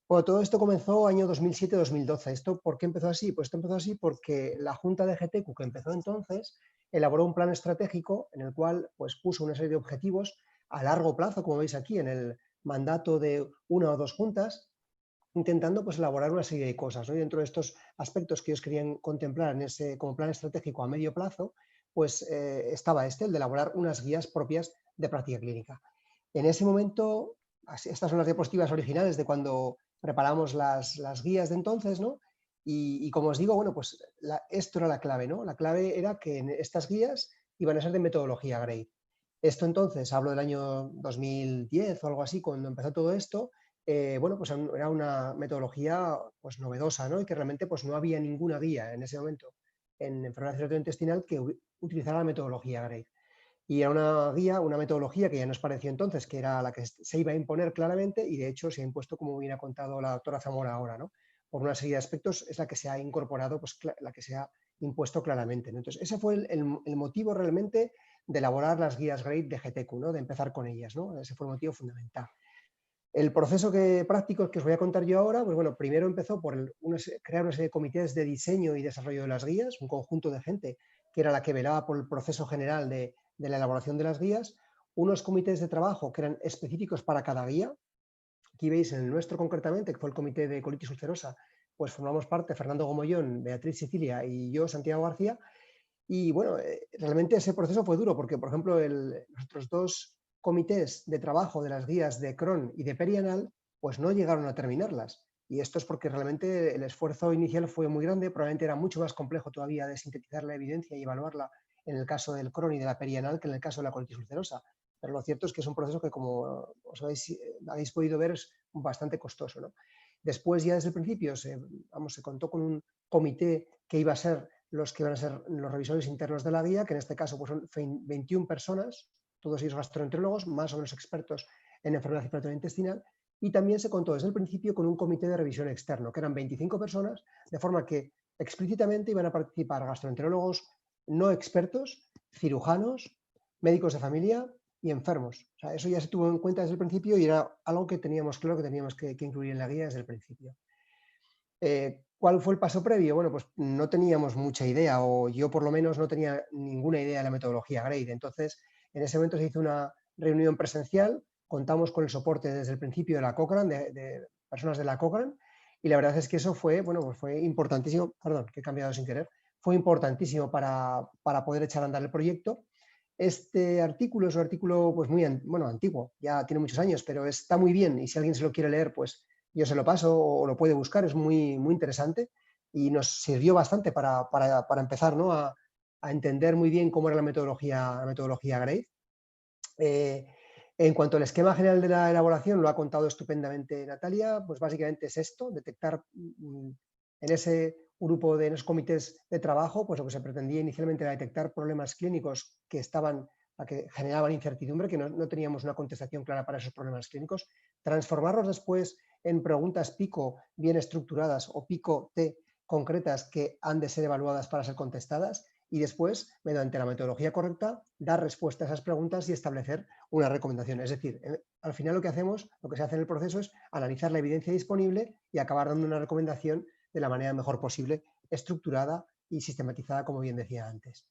Bueno, todo esto comenzó año 2007-2012. ¿Esto por qué empezó así? Pues esto empezó así porque la Junta de GTQ, que empezó entonces, elaboró un plan estratégico en el cual pues, puso una serie de objetivos a largo plazo, como veis aquí en el mandato de una o dos juntas, intentando pues, elaborar una serie de cosas, ¿no? Y dentro de estos aspectos que ellos querían contemplar en ese, como plan estratégico a medio plazo, pues estaba el de elaborar unas guías propias de práctica clínica. En ese momento, estas son las diapositivas originales de cuando preparamos las guías de entonces, ¿no? Y como os digo, bueno, pues esto era la clave, ¿no? La clave era que en estas guías iban a ser de metodología Gray. Esto entonces, hablo del año 2010 o algo así, cuando empezó todo esto, bueno, pues era una metodología pues novedosa, ¿no? Y que realmente pues no había ninguna guía en ese momento en enfermedad intestinal que utilizara la metodología Gray. Y era una guía, una metodología que ya nos pareció entonces que era la que se iba a imponer claramente y de hecho se ha impuesto, como bien ha contado la doctora Zamora ahora, ¿no? Por una serie de aspectos es la que se ha incorporado, pues la que se ha impuesto claramente, ¿no? Entonces ese fue el motivo realmente de elaborar las guías Gray de GTQ, ¿no? De empezar con ellas, ¿no? Ese fue el motivo fundamental. El proceso práctico que os voy a contar yo ahora, pues bueno, primero empezó por crear una serie de comités de diseño y desarrollo de las guías, un conjunto de gente que era la que velaba por el proceso general de la elaboración de las guías, unos comités de trabajo que eran específicos para cada guía. Aquí veis en el nuestro concretamente, que fue el comité de colitis ulcerosa, pues formamos parte Fernando Gomollón, Beatriz Sicilia y yo, Santiago García. Y bueno, realmente ese proceso fue duro porque, por ejemplo, nuestros dos comités de trabajo de las guías de Crohn y de Perianal, pues no llegaron a terminarlas. Y esto es porque realmente el esfuerzo inicial fue muy grande, probablemente era mucho más complejo todavía de sintetizar la evidencia y evaluarla en el caso del Crohn y de la Perianal que en el caso de la colitis ulcerosa. Pero lo cierto es que es un proceso que, como os habéis podido ver, es bastante costoso, ¿no? Después, ya desde el principio, se contó con un comité que iba a ser los que van a ser los revisores internos de la guía, que en este caso pues, son 21 personas, todos ellos gastroenterólogos, más o menos expertos en enfermedad circulatoria intestinal, y también se contó desde el principio con un comité de revisión externo, que eran 25 personas, de forma que explícitamente iban a participar gastroenterólogos no expertos, cirujanos, médicos de familia y enfermos. O sea, eso ya se tuvo en cuenta desde el principio y era algo que teníamos claro que teníamos que incluir en la guía desde el principio. ¿Cuál fue el paso previo? Bueno, pues no teníamos mucha idea, o yo por lo menos no tenía ninguna idea de la metodología Grade. Entonces, en ese momento se hizo una reunión presencial, contamos con el soporte desde el principio de la Cochrane, de personas de la Cochrane, y la verdad es que eso fue, bueno, pues fue importantísimo, perdón, que he cambiado sin querer, fue importantísimo para poder echar a andar el proyecto. Este artículo es un artículo pues muy antiguo, ya tiene muchos años, pero está muy bien y si alguien se lo quiere leer, pues yo se lo paso o lo puede buscar, es muy, muy interesante y nos sirvió bastante para empezar, ¿no? a entender muy bien cómo era la metodología Grade. En cuanto al esquema general de la elaboración, lo ha contado estupendamente Natalia, pues básicamente es esto, detectar en ese grupo de los comités de trabajo, pues lo que se pretendía inicialmente era detectar problemas clínicos que generaban incertidumbre, que no teníamos una contestación clara para esos problemas clínicos, transformarlos después en preguntas PICO bien estructuradas o PICO-T concretas que han de ser evaluadas para ser contestadas y después, mediante la metodología correcta, dar respuesta a esas preguntas y establecer una recomendación. Es decir, al final lo que se hace en el proceso es analizar la evidencia disponible y acabar dando una recomendación de la manera mejor posible, estructurada y sistematizada, como bien decía antes.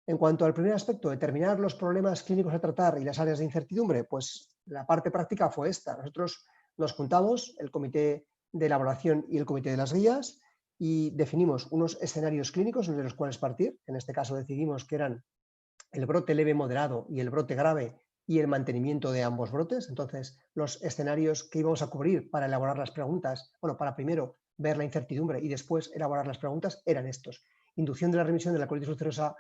En cuanto al primer aspecto, determinar los problemas clínicos a tratar y las áreas de incertidumbre, pues la parte práctica fue esta. Nosotros nos juntamos, el comité de elaboración y el comité de las guías, y definimos unos escenarios clínicos de los cuales partir. En este caso decidimos que eran el brote leve moderado y el brote grave y el mantenimiento de ambos brotes. Entonces, los escenarios que íbamos a cubrir para elaborar las preguntas, bueno, para primero ver la incertidumbre y después elaborar las preguntas, eran estos. Inducción de la remisión de la colitis ulcerosa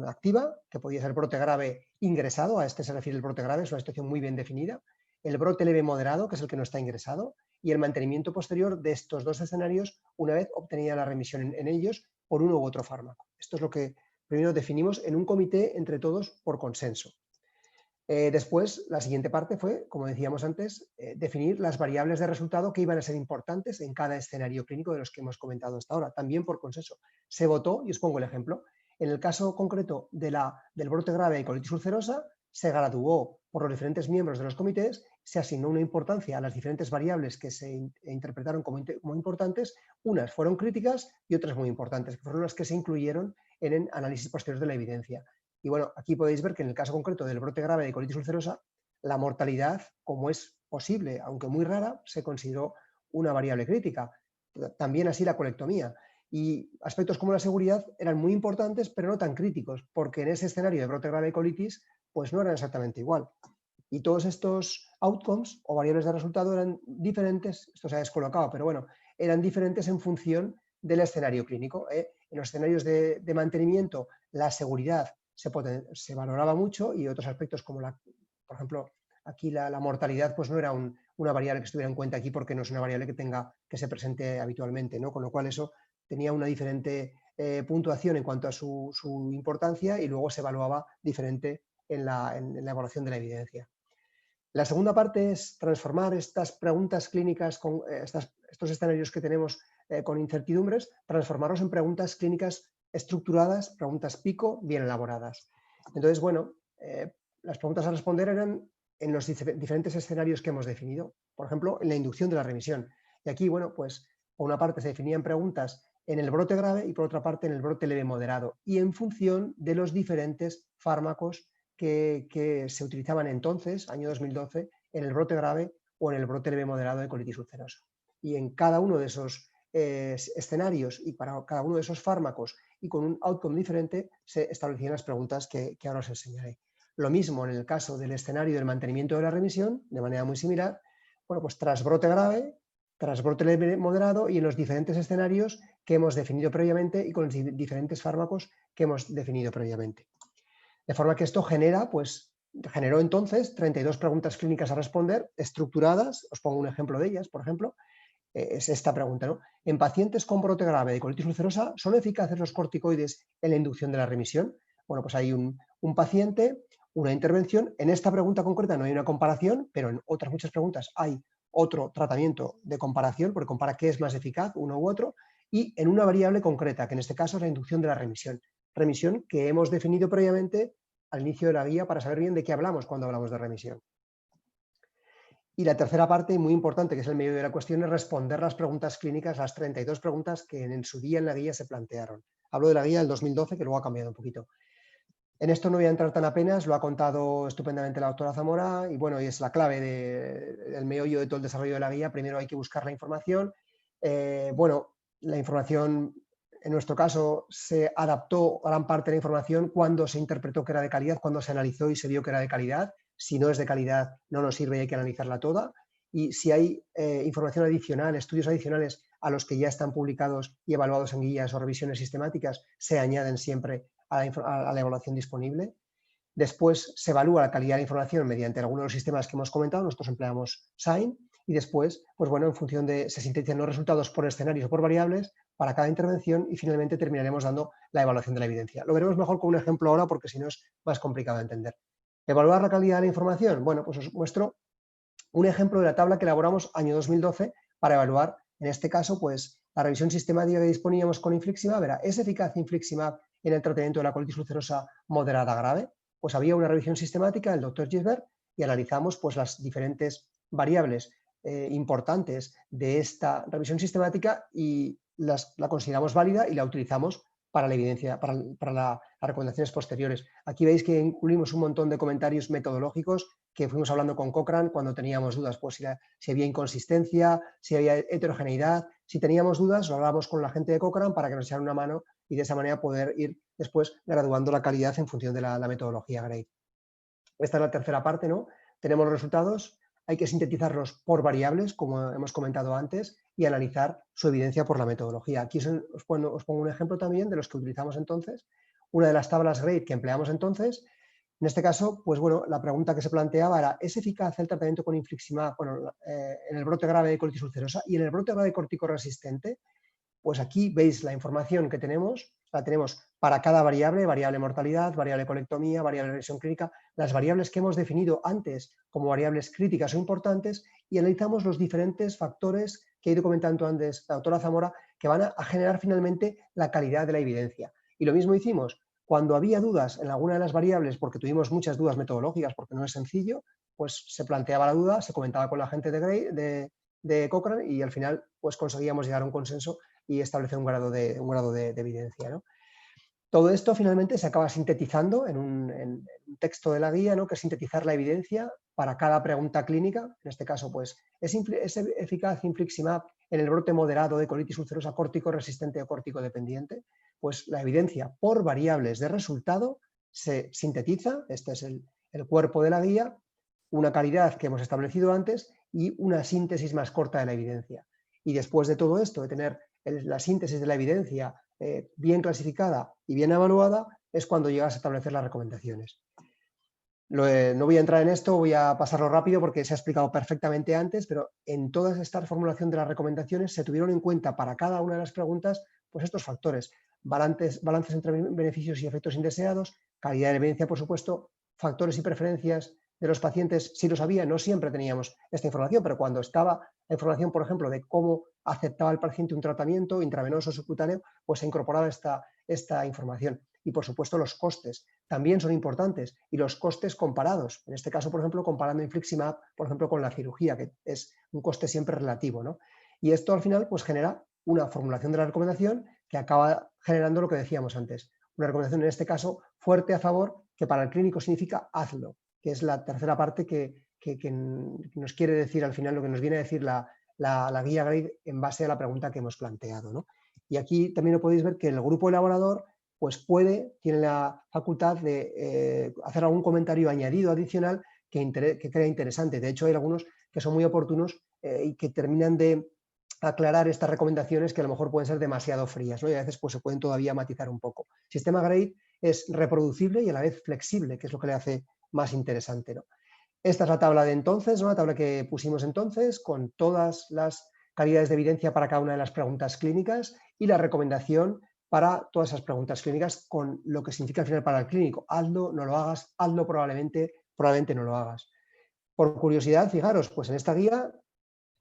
activa, que podía ser brote grave ingresado, a este se refiere el brote grave, es una situación muy bien definida, el brote leve moderado, que es el que no está ingresado, y el mantenimiento posterior de estos dos escenarios una vez obtenida la remisión en ellos por uno u otro fármaco. Esto es lo que primero definimos en un comité entre todos por consenso. Después, la siguiente parte fue, como decíamos antes, definir las variables de resultado que iban a ser importantes en cada escenario clínico de los que hemos comentado hasta ahora, también por consenso. Se votó, y os pongo el ejemplo, en el caso concreto del brote grave de colitis ulcerosa, se graduó por los diferentes miembros de los comités, se asignó una importancia a las diferentes variables que se interpretaron como importantes, unas fueron críticas y otras muy importantes, que fueron las que se incluyeron en el análisis posterior de la evidencia. Y bueno, aquí podéis ver que en el caso concreto del brote grave de colitis ulcerosa, la mortalidad, como es posible, aunque muy rara, se consideró una variable crítica. También así la colectomía. Y aspectos como la seguridad eran muy importantes, pero no tan críticos, porque en ese escenario de brote grave de colitis, pues no eran exactamente igual. Y todos estos outcomes o variables de resultado eran diferentes, esto se ha descolocado, pero bueno, eran diferentes en función del escenario clínico. En los escenarios de mantenimiento, la seguridad se valoraba mucho y otros aspectos como, por ejemplo, aquí la mortalidad pues no era una variable que estuviera en cuenta aquí porque no es una variable que se presente habitualmente, ¿no? Con lo cual eso tenía una diferente puntuación en cuanto a su importancia y luego se evaluaba diferente en la evaluación de la evidencia. La segunda parte es transformar estas preguntas clínicas, estos escenarios que tenemos con incertidumbres, transformarlos en preguntas clínicas estructuradas, preguntas pico, bien elaboradas. Entonces, bueno, las preguntas a responder eran en los diferentes escenarios que hemos definido. Por ejemplo, en la inducción de la remisión. Y aquí, bueno, pues por una parte se definían preguntas en el brote grave y por otra parte en el brote leve moderado y en función de los diferentes fármacos que se utilizaban entonces, año 2012, en el brote grave o en el brote leve moderado de colitis ulcerosa. Y en cada uno de esos escenarios y para cada uno de esos fármacos y con un outcome diferente se establecían las preguntas que ahora os enseñaré. Lo mismo en el caso del escenario del mantenimiento de la remisión, de manera muy similar, bueno, pues tras brote grave, tras brote leve moderado y en los diferentes escenarios que hemos definido previamente y con los diferentes fármacos que hemos definido previamente. De forma que esto generó entonces 32 preguntas clínicas a responder, estructuradas. Os pongo un ejemplo de ellas, por ejemplo. Es esta pregunta, ¿no? En pacientes con brote grave de colitis ulcerosa, ¿son eficaces los corticoides en la inducción de la remisión? Bueno, pues hay un paciente, una intervención. En esta pregunta concreta no hay una comparación, pero en otras muchas preguntas hay otro tratamiento de comparación, porque compara qué es más eficaz, uno u otro, y en una variable concreta, que en este caso es la inducción de la remisión. Remisión que hemos definido previamente al inicio de la guía para saber bien de qué hablamos cuando hablamos de remisión. Y la tercera parte, muy importante, que es el medio de la cuestión, es responder las preguntas clínicas, las 32 preguntas que en su día en la guía se plantearon. Hablo de la guía del 2012, que luego ha cambiado un poquito. En esto no voy a entrar tan apenas, lo ha contado estupendamente la doctora Zamora y bueno, y es la clave del meollo de todo el desarrollo de la guía. Primero hay que buscar la información. Bueno, la información, en nuestro caso, se adaptó gran parte de la información cuando se interpretó que era de calidad, cuando se analizó y se vio que era de calidad. Si no es de calidad, no nos sirve y hay que analizarla toda. Y si hay información adicional, estudios adicionales a los que ya están publicados y evaluados en guías o revisiones sistemáticas, se añaden siempre a la evaluación disponible. Después se evalúa la calidad de la información mediante algunos de los sistemas que hemos comentado, nosotros empleamos SIGN, y después, pues bueno, en función de, se sintetizan los resultados por escenarios o por variables para cada intervención y finalmente terminaremos dando la evaluación de la evidencia. Lo veremos mejor con un ejemplo ahora porque si no es más complicado de entender. ¿Evaluar la calidad de la información? Bueno, pues os muestro un ejemplo de la tabla que elaboramos año 2012 para evaluar, en este caso, pues la revisión sistemática que disponíamos con infliximab era, ¿es eficaz infliximab en el tratamiento de la colitis ulcerosa moderada grave? Pues había una revisión sistemática del doctor Gisbert y analizamos pues las diferentes variables importantes de esta revisión sistemática y la consideramos válida y la utilizamos para la evidencia, para las recomendaciones posteriores. Aquí veis que incluimos un montón de comentarios metodológicos que fuimos hablando con Cochrane cuando teníamos dudas, pues si había inconsistencia, si había heterogeneidad. Si teníamos dudas, lo hablábamos con la gente de Cochrane para que nos echaran una mano y de esa manera poder ir después graduando la calidad en función de la metodología GRADE. Esta es la tercera parte, ¿no? Tenemos los resultados, hay que sintetizarlos por variables, como hemos comentado antes, y analizar su evidencia por la metodología. Aquí os pongo un ejemplo también de los que utilizamos entonces. una de las tablas GRADE que empleamos entonces. En este caso, pues bueno, la pregunta que se planteaba era, ¿es eficaz el tratamiento con infliximab en el brote grave de colitis ulcerosa y en el brote grave corticoresistente? Pues aquí veis la información que tenemos, la tenemos para cada variable, variable mortalidad, variable colectomía, variable lesión clínica, las variables que hemos definido antes como variables críticas o importantes, y analizamos los diferentes factores que ha ido comentando antes la doctora Zamora, que van a generar finalmente la calidad de la evidencia. Y lo mismo hicimos. Cuando había dudas en alguna de las variables, porque tuvimos muchas dudas metodológicas, porque no es sencillo, pues se planteaba la duda, se comentaba con la gente de Cochrane y al final pues conseguíamos llegar a un consenso y establecer un grado de evidencia, ¿no? Todo esto finalmente se acaba sintetizando en un texto de la guía, ¿no? Que es sintetizar la evidencia para cada pregunta clínica. En este caso, pues, ¿es eficaz infliximab en el brote moderado de colitis ulcerosa córtico-resistente o córtico-dependiente? Pues la evidencia por variables de resultado se sintetiza, este es el cuerpo de la guía, una calidad que hemos establecido antes y una síntesis más corta de la evidencia. Y después de todo esto, de tener la síntesis de la evidencia bien clasificada y bien evaluada, es cuando llegas a establecer las recomendaciones. No voy a entrar en esto, voy a pasarlo rápido porque se ha explicado perfectamente antes, pero en toda esta formulación de las recomendaciones se tuvieron en cuenta para cada una de las preguntas pues estos factores, balances entre beneficios y efectos indeseados, calidad de la evidencia, por supuesto, factores y preferencias de los pacientes, si lo sabía, no siempre teníamos esta información, pero cuando estaba la información, por ejemplo, de cómo aceptaba el paciente un tratamiento intravenoso o subcutáneo, pues se incorporaba esta información. Y, por supuesto, los costes también son importantes y los costes comparados. En este caso, por ejemplo, comparando infliximab, por ejemplo, con la cirugía, que es un coste siempre relativo, ¿no? Y esto al final pues genera una formulación de la recomendación que acaba generando lo que decíamos antes. Una recomendación, en este caso, fuerte a favor, que para el clínico significa hazlo, que es la tercera parte que nos quiere decir al final, lo que nos viene a decir la guía GRADE en base a la pregunta que hemos planteado, ¿no? Y aquí también lo podéis ver que el grupo elaborador pues tiene la facultad de hacer algún comentario añadido adicional que crea interesante. De hecho, hay algunos que son muy oportunos y que terminan de aclarar estas recomendaciones que a lo mejor pueden ser demasiado frías, ¿no? Y a veces pues, se pueden todavía matizar un poco. El sistema GRADE es reproducible y a la vez flexible, que es lo que le hace más interesante, ¿no? Esta es la tabla de entonces, ¿no? La tabla que pusimos entonces, con todas las calidades de evidencia para cada una de las preguntas clínicas y la recomendación para todas esas preguntas clínicas con lo que significa al final para el clínico. Hazlo, no lo hagas, hazlo probablemente no lo hagas. Por curiosidad, fijaros, pues en esta guía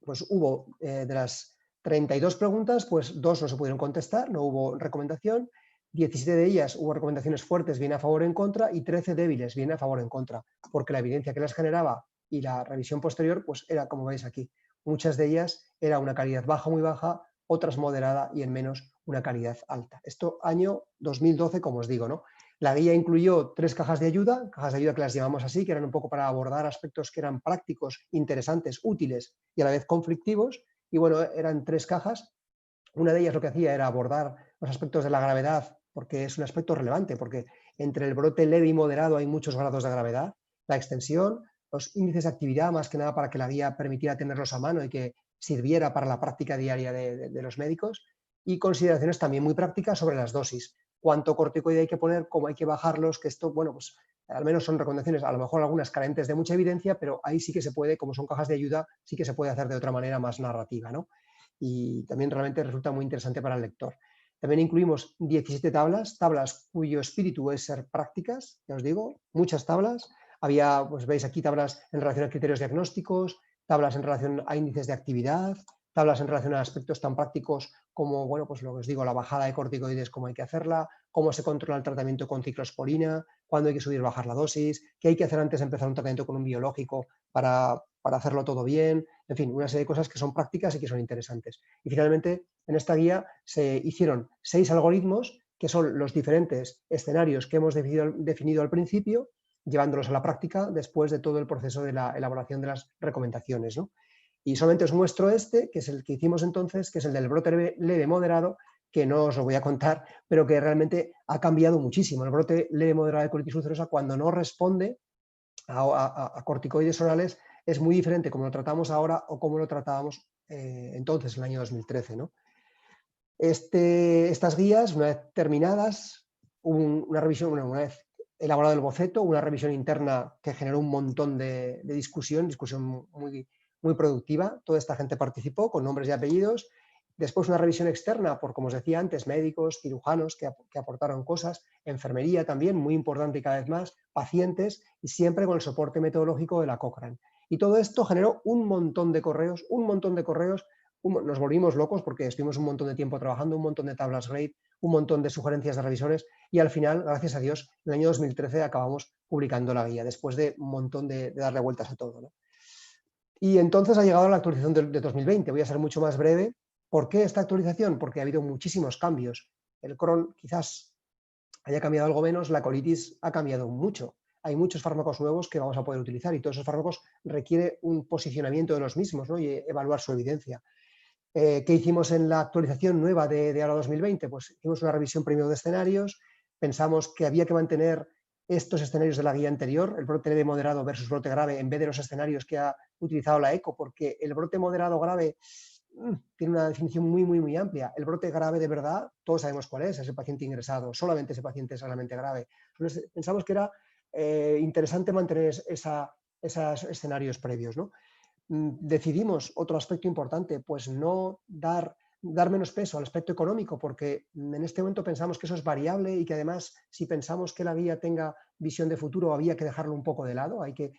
pues hubo de las 32 preguntas, pues 2 no se pudieron contestar, no hubo recomendación, 17 de ellas hubo recomendaciones fuertes, bien a favor o en contra, y 13 débiles, bien a favor o en contra, porque la evidencia que las generaba y la revisión posterior, pues era como veis aquí. Muchas de ellas era una calidad baja, muy baja, otras moderada y en menos una calidad alta. Esto año 2012, como os digo, ¿no? La guía incluyó 3 cajas de ayuda que las llamamos así, que eran un poco para abordar aspectos que eran prácticos, interesantes, útiles y a la vez conflictivos. Y bueno, eran 3 cajas. Una de ellas lo que hacía era abordar los aspectos de la gravedad, porque es un aspecto relevante, porque entre el brote leve y moderado hay muchos grados de gravedad. La extensión, los índices de actividad, más que nada para que la guía permitiera tenerlos a mano y que sirviera para la práctica diaria de los médicos. Y consideraciones también muy prácticas sobre las dosis. Cuánto corticoide hay que poner, cómo hay que bajarlos, que esto, bueno, pues al menos son recomendaciones, a lo mejor algunas carentes de mucha evidencia, pero ahí sí que se puede, como son cajas de ayuda, sí que se puede hacer de otra manera más narrativa, ¿no? Y también realmente resulta muy interesante para el lector. También incluimos 17 tablas cuyo espíritu es ser prácticas, ya os digo, muchas tablas. Había, pues veis aquí, tablas en relación a criterios diagnósticos, tablas en relación a índices de actividad, tablas en relación a aspectos tan prácticos como, bueno, pues lo que os digo, la bajada de corticoides, cómo hay que hacerla, cómo se controla el tratamiento con ciclosporina, cuándo hay que subir o bajar la dosis, qué hay que hacer antes de empezar un tratamiento con un biológico para hacerlo todo bien, en fin, una serie de cosas que son prácticas y que son interesantes. Y finalmente, en esta guía se hicieron 6 algoritmos, que son los diferentes escenarios que hemos definido al principio, llevándolos a la práctica después de todo el proceso de la elaboración de las recomendaciones, ¿no? Y solamente os muestro este, que es el que hicimos entonces, que es el del brote leve moderado, que no os lo voy a contar, pero que realmente ha cambiado muchísimo. El brote leve moderado de colitis ulcerosa, cuando no responde a corticoides orales, es muy diferente como lo tratamos ahora o como lo tratábamos entonces, en el año 2013, ¿no? Estas guías, una vez terminadas, una revisión, una vez elaborado el boceto, una revisión interna que generó un montón de discusión muy productiva. Toda esta gente participó con nombres y apellidos. Después una revisión externa por, como os decía antes, médicos, cirujanos que aportaron cosas, enfermería también, muy importante y cada vez más, pacientes, y siempre con el soporte metodológico de la Cochrane. Y todo esto generó un montón de correos, nos volvimos locos porque estuvimos un montón de tiempo trabajando, un montón de tablas grade, un montón de sugerencias de revisores, y al final, gracias a Dios, en el año 2013 acabamos publicando la guía, después de un montón de darle vueltas a todo, ¿no? Y entonces ha llegado la actualización de 2020. Voy a ser mucho más breve. ¿Por qué esta actualización? Porque ha habido muchísimos cambios. El Crohn quizás haya cambiado algo menos, la colitis ha cambiado mucho. Hay muchos fármacos nuevos que vamos a poder utilizar y todos esos fármacos requiere un posicionamiento de los mismos, ¿no? Y evaluar su evidencia. ¿Qué hicimos en la actualización nueva de ahora 2020? Pues hicimos una revisión primero de escenarios, pensamos que había que mantener estos escenarios de la guía anterior, el brote leve moderado versus brote grave, en vez de los escenarios que ha utilizado la ECO, porque el brote moderado grave tiene una definición muy amplia. El brote grave de verdad, todos sabemos cuál es el paciente ingresado, solamente ese paciente es realmente grave. Entonces, pensamos que era interesante mantener esos escenarios previos, ¿no? Decidimos, otro aspecto importante, pues no dar menos peso al aspecto económico, porque en este momento pensamos que eso es variable y que además, si pensamos que la guía tenga visión de futuro, había que dejarlo un poco de lado, hay que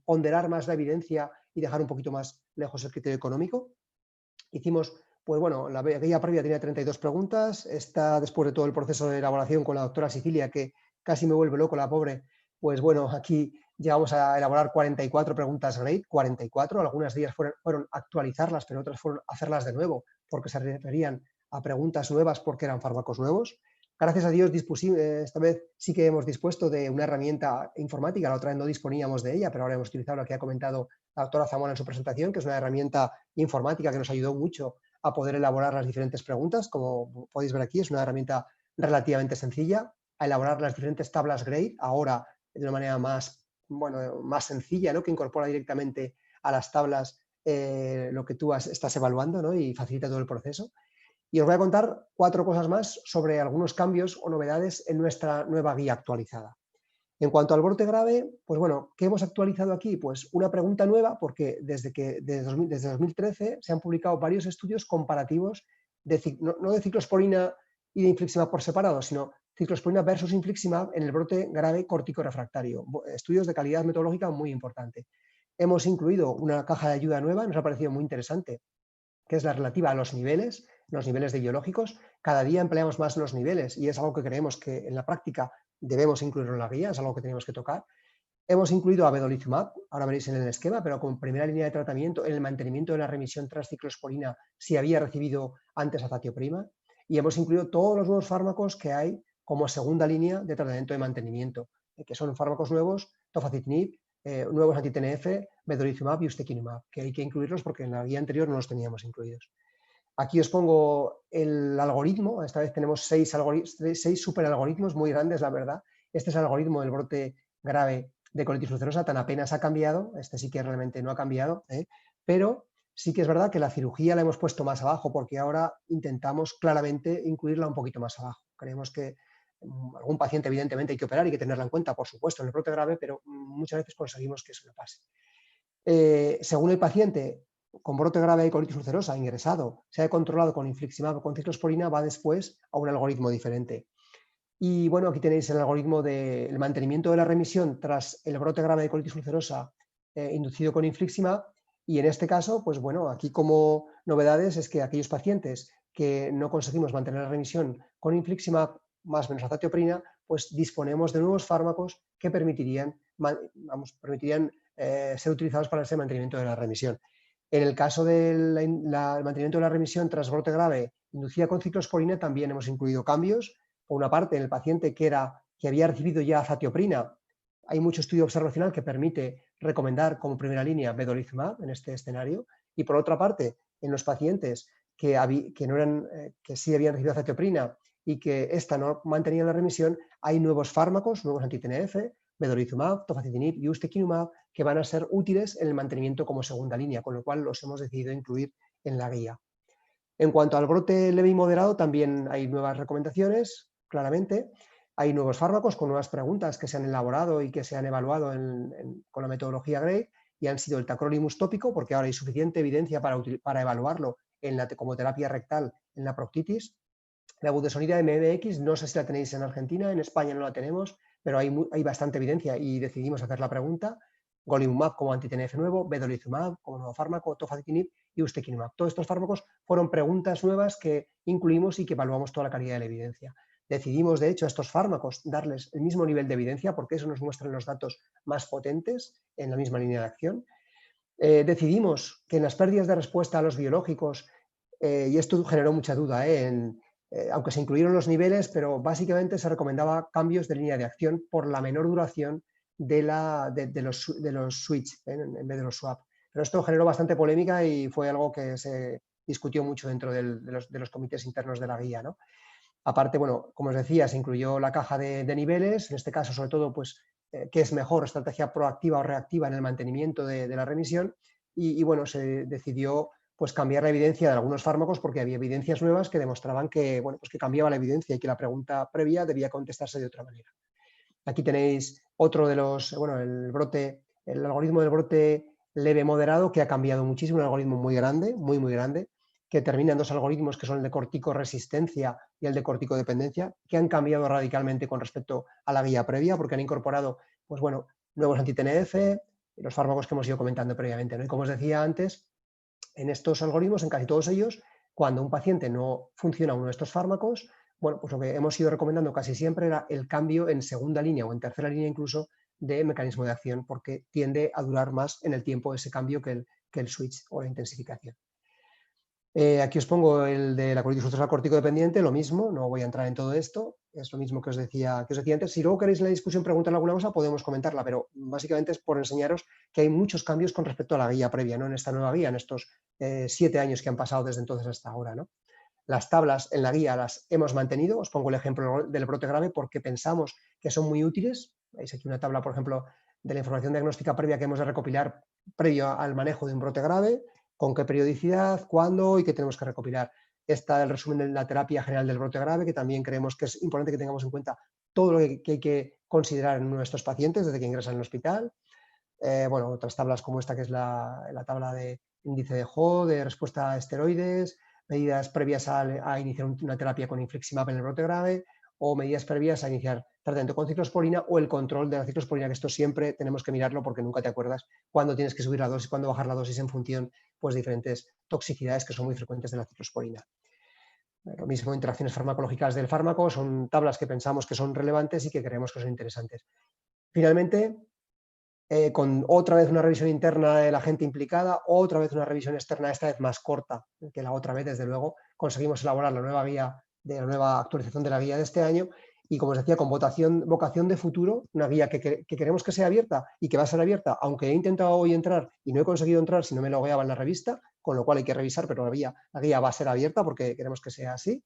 ponderar más la evidencia y dejar un poquito más lejos el criterio económico. Hicimos, pues bueno, la guía previa tenía 32 preguntas, está después de todo el proceso de elaboración con la doctora Sicilia, que casi me vuelve loco la pobre, pues bueno, aquí llegamos a elaborar 44 preguntas grade, 44, algunas de ellas fueron actualizarlas, pero otras fueron hacerlas de nuevo, porque se referían a preguntas nuevas porque eran fármacos nuevos. Gracias a Dios, esta vez sí que hemos dispuesto de una herramienta informática, la otra vez no disponíamos de ella, pero ahora hemos utilizado la que ha comentado la doctora Zamora en su presentación, que es una herramienta informática que nos ayudó mucho a poder elaborar las diferentes preguntas. Como podéis ver aquí, es una herramienta relativamente sencilla, a elaborar las diferentes tablas grade, ahora de una manera más sencilla, ¿no? Que incorpora directamente a las tablas lo que tú estás evaluando, ¿no? Y facilita todo el proceso. Y os voy a contar 4 cosas más sobre algunos cambios o novedades en nuestra nueva guía actualizada. En cuanto al brote grave, pues bueno, ¿qué hemos actualizado aquí? Pues una pregunta nueva, porque desde 2013 se han publicado varios estudios comparativos, no de ciclosporina y de infliximab por separado, sino ciclosporina versus infliximab en el brote grave córtico-refractario. Estudios de calidad metodológica muy importante. Hemos incluido una caja de ayuda nueva, nos ha parecido muy interesante, que es la relativa a los niveles de biológicos. Cada día empleamos más los niveles y es algo que creemos que en la práctica debemos incluirlo en la guía, es algo que tenemos que tocar. Hemos incluido a vedolizumab, ahora veréis en el esquema, pero como primera línea de tratamiento en el mantenimiento de la remisión tras ciclosporina si había recibido antes azatioprima. Y hemos incluido todos los nuevos fármacos que hay como segunda línea de tratamiento de mantenimiento, que son fármacos nuevos, tofacitinib, nuevos anti-TNF, vedolizumab y ustekinumab, que hay que incluirlos porque en la guía anterior no los teníamos incluidos. Aquí os pongo el algoritmo, esta vez tenemos 6 superalgoritmos muy grandes, la verdad. Este es el algoritmo del brote grave de colitis ulcerosa, tan apenas ha cambiado, este sí que realmente no ha cambiado, pero sí que es verdad que la cirugía la hemos puesto más abajo porque ahora intentamos claramente incluirla un poquito más abajo. Creemos que algún paciente evidentemente hay que operar y hay que tenerla en cuenta, por supuesto, en el brote grave, pero muchas veces conseguimos que eso no pase. Según el paciente con brote grave de colitis ulcerosa ingresado, se ha controlado con infliximab o con ciclosporina, va después a un algoritmo diferente. Y bueno, aquí tenéis el algoritmo del mantenimiento de la remisión tras el brote grave de colitis ulcerosa inducido con infliximab. Y en este caso, pues bueno, aquí como novedades es que aquellos pacientes que no conseguimos mantener la remisión con infliximab más menos azatioprina, pues disponemos de nuevos fármacos que permitirían ser utilizados para ese mantenimiento de la remisión. En el caso del mantenimiento de la remisión tras brote grave inducida con ciclosporina también hemos incluido cambios. Por una parte, en el paciente que había recibido ya azatioprina, hay mucho estudio observacional que permite recomendar como primera línea vedolizumab en este escenario. Y por otra parte, en los pacientes que sí habían recibido azatioprina y que esta no mantenía la remisión, hay nuevos fármacos, nuevos anti-TNF, vedolizumab, tofacitinib y ustekinumab, que van a ser útiles en el mantenimiento como segunda línea, con lo cual los hemos decidido incluir en la guía. En cuanto al brote leve y moderado, también hay nuevas recomendaciones, claramente. Hay nuevos fármacos con nuevas preguntas que se han elaborado y que se han evaluado con la metodología GRADE y han sido el tacrolimus tópico, porque ahora hay suficiente evidencia para evaluarlo como terapia rectal en la proctitis. La budesonida MMX, no sé si la tenéis en Argentina, en España no la tenemos, pero hay bastante evidencia y decidimos hacer la pregunta. Golimumab como anti-TNF nuevo, vedolizumab como nuevo fármaco, tofacitinib y ustekinumab. Todos estos fármacos fueron preguntas nuevas que incluimos y que evaluamos toda la calidad de la evidencia. Decidimos, de hecho, a estos fármacos darles el mismo nivel de evidencia porque eso nos muestra los datos más potentes en la misma línea de acción. Decidimos que en las pérdidas de respuesta a los biológicos, y esto generó mucha duda, aunque se incluyeron los niveles, pero básicamente se recomendaba cambios de línea de acción por la menor duración de los switch en vez de los swap. Pero esto generó bastante polémica y fue algo que se discutió mucho dentro de los comités internos de la guía, ¿no? Aparte, bueno, como os decía, se incluyó la caja de niveles, en este caso sobre todo, pues, qué es mejor, estrategia proactiva o reactiva en el mantenimiento de la remisión y bueno, se decidió pues cambiar la evidencia de algunos fármacos porque había evidencias nuevas que demostraban que, bueno, pues que cambiaba la evidencia y que la pregunta previa debía contestarse de otra manera. Aquí tenéis otro de los, bueno, el algoritmo del brote leve moderado que ha cambiado muchísimo, un algoritmo muy grande, muy grande, que termina en dos algoritmos que son el de corticoresistencia y el de corticodependencia, que han cambiado radicalmente con respecto a la guía previa porque han incorporado, pues bueno, nuevos anti-TNF, los fármacos que hemos ido comentando previamente, ¿no? Y como os decía antes, en estos algoritmos, en casi todos ellos, cuando un paciente no funciona uno de estos fármacos, bueno, pues lo que hemos ido recomendando casi siempre era el cambio en segunda línea o en tercera línea incluso de mecanismo de acción, porque tiende a durar más en el tiempo ese cambio que el switch o la intensificación. Aquí os pongo el de la colitis ulcerosa corticodependiente, lo mismo, no voy a entrar en todo esto, es lo mismo que os decía antes. Si luego queréis en la discusión preguntar alguna cosa, podemos comentarla, pero básicamente es por enseñaros que hay muchos cambios con respecto a la guía previa, ¿no? En esta nueva guía, en estos 7 años que han pasado desde entonces hasta ahora, ¿no? Las tablas en la guía las hemos mantenido, os pongo el ejemplo del brote grave porque pensamos que son muy útiles. Veis aquí una tabla, por ejemplo, de la información diagnóstica previa que hemos de recopilar previo al manejo de un brote grave, con qué periodicidad, cuándo y qué tenemos que recopilar. Está el resumen de la terapia general del brote grave, que también creemos que es importante que tengamos en cuenta todo lo que hay que considerar en uno de estos pacientes desde que ingresan al hospital. Bueno, otras tablas como esta, que es la tabla de índice de HO, de respuesta a esteroides, medidas previas a iniciar una terapia con infliximab en el brote grave, o medidas previas a iniciar tratamiento con ciclosporina o el control de la ciclosporina, que esto siempre tenemos que mirarlo porque nunca te acuerdas cuándo tienes que subir la dosis, cuándo bajar la dosis en función pues, de diferentes toxicidades que son muy frecuentes de la ciclosporina. Lo mismo, interacciones farmacológicas del fármaco, son tablas que pensamos que son relevantes y que creemos que son interesantes. Finalmente, con otra vez una revisión interna de la gente implicada, otra vez una revisión externa, esta vez más corta que la otra vez, desde luego, conseguimos elaborar la nueva guía, la nueva actualización de la guía de este año y, como os decía, con vocación de futuro, una guía que queremos que sea abierta y que va a ser abierta, aunque he intentado hoy entrar y no he conseguido entrar si no me logueaba en la revista, con lo cual hay que revisar, pero la guía va a ser abierta porque queremos que sea así.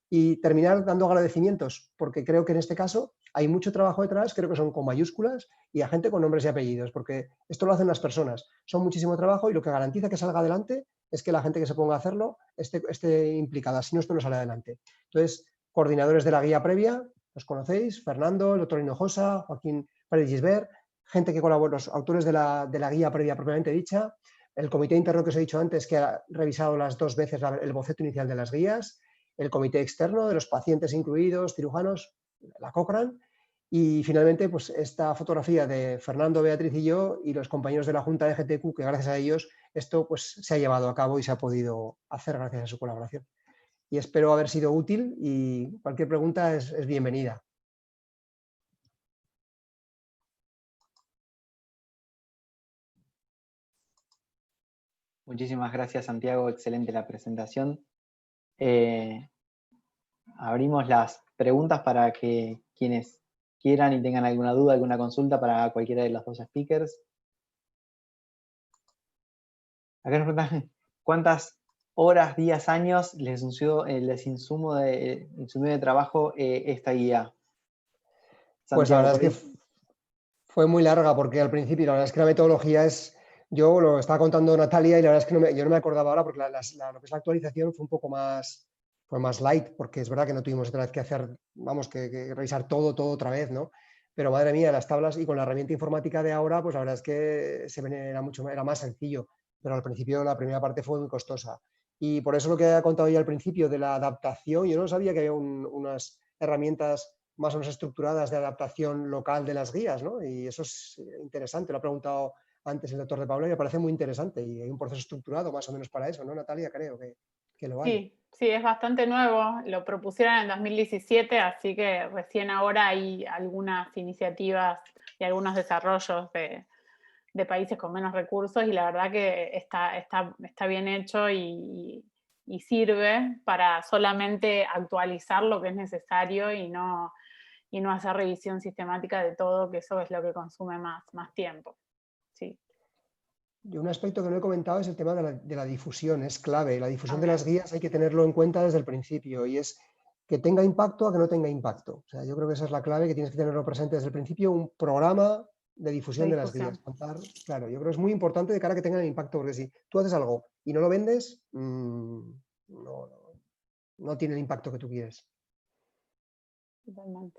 Y terminar dando agradecimientos, porque creo que en este caso hay mucho trabajo detrás, creo que son con mayúsculas y a gente con nombres y apellidos, porque esto lo hacen las personas, son muchísimo trabajo y lo que garantiza que salga adelante es que la gente que se ponga a hacerlo esté implicada, si no, esto no sale adelante. Entonces, coordinadores de la guía previa, los conocéis, Fernando, el doctor Hinojosa, Joaquín Pérez Gisbert, gente que colabora, los autores de la guía previa propiamente dicha, el comité interno que os he dicho antes, que ha revisado las 2 veces el boceto inicial de las guías, el comité externo de los pacientes incluidos, cirujanos, la Cochrane, y finalmente pues esta fotografía de Fernando, Beatriz y yo y los compañeros de la Junta de GTQ, que gracias a ellos esto pues se ha llevado a cabo y se ha podido hacer gracias a su colaboración. Y espero haber sido útil y cualquier pregunta es bienvenida. Muchísimas gracias, Santiago. Excelente la presentación. Abrimos las preguntas para que quienes quieran y tengan alguna duda, alguna consulta para cualquiera de los 2 speakers. Acá nos preguntan cuántas horas, días, años les insumió de trabajo esta guía. Santiago, pues la verdad es que fue muy larga porque al principio la verdad es que la metodología yo lo estaba contando Natalia y la verdad es que yo no me acordaba ahora porque lo que es la actualización fue un poco más fue más light, porque es verdad que no tuvimos otra vez que hacer, vamos, que revisar todo otra vez, ¿no? Pero madre mía, las tablas y con la herramienta informática de ahora, pues la verdad es que era más sencillo, pero al principio la primera parte fue muy costosa. Y por eso lo que he contado yo al principio de la adaptación, yo no sabía que había unas herramientas más o menos estructuradas de adaptación local de las guías, ¿no? Y eso es interesante, lo ha preguntado antes el doctor de Paula y me parece muy interesante y hay un proceso estructurado más o menos para eso, ¿no, Natalia? Creo que lo hay. Sí, sí, es bastante nuevo, lo propusieron en 2017, así que recién ahora hay algunas iniciativas y algunos desarrollos de países con menos recursos y la verdad que está bien hecho y sirve para solamente actualizar lo que es necesario y no hacer revisión sistemática de todo, que eso es lo que consume más tiempo. Sí. Y un aspecto que no he comentado es el tema de la difusión, es clave. La difusión de También. las guías hay que tenerlo en cuenta desde el principio y es que tenga impacto a que no tenga impacto. O sea, yo creo que esa es la clave, que tienes que tenerlo presente desde el principio, un programa de difusión de las guías. Claro, yo creo que es muy importante de cara a que tengan impacto, porque si tú haces algo y no lo vendes, no tiene el impacto que tú quieres. Totalmente.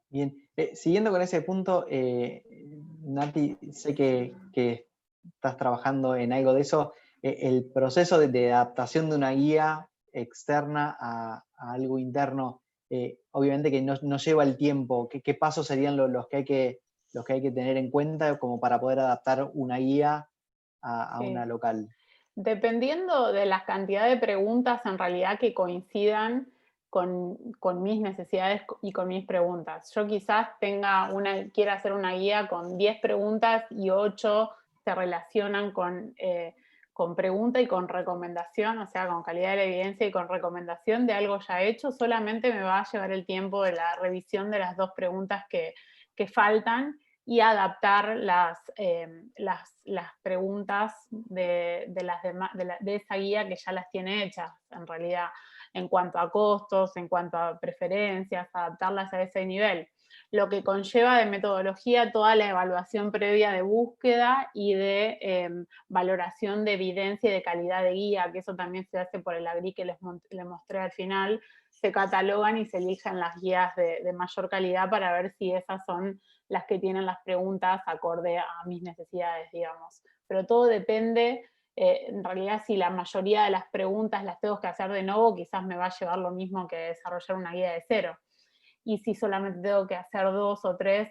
Bien, siguiendo con ese punto, Nati, sé que estás trabajando en algo de eso. El proceso de adaptación de una guía externa a algo interno, obviamente que no lleva el tiempo. ¿Qué pasos serían los que hay que tener en cuenta como para poder adaptar una guía a Sí. una local? Dependiendo de la cantidad de preguntas en realidad que coincidan con mis necesidades y con mis preguntas. Yo quizás quiera hacer una guía con 10 preguntas y 8 se relacionan con pregunta y con recomendación, o sea, con calidad de la evidencia y con recomendación de algo ya hecho. Solamente me va a llevar el tiempo de la revisión de las 2 preguntas que faltan y adaptar las preguntas de esa guía que ya las tiene hechas, en realidad, en cuanto a costos, en cuanto a preferencias, adaptarlas a ese nivel. Lo que conlleva de metodología toda la evaluación previa de búsqueda y de valoración de evidencia y de calidad de guía, que eso también se hace por el AGRI que les mostré al final. Se catalogan y se eligen las guías de mayor calidad para ver si esas son las que tienen las preguntas acorde a mis necesidades, digamos. Pero todo depende, en realidad si la mayoría de las preguntas las tengo que hacer de nuevo, quizás me va a llevar lo mismo que desarrollar una guía de cero. Y si solamente tengo que hacer 2 o 3,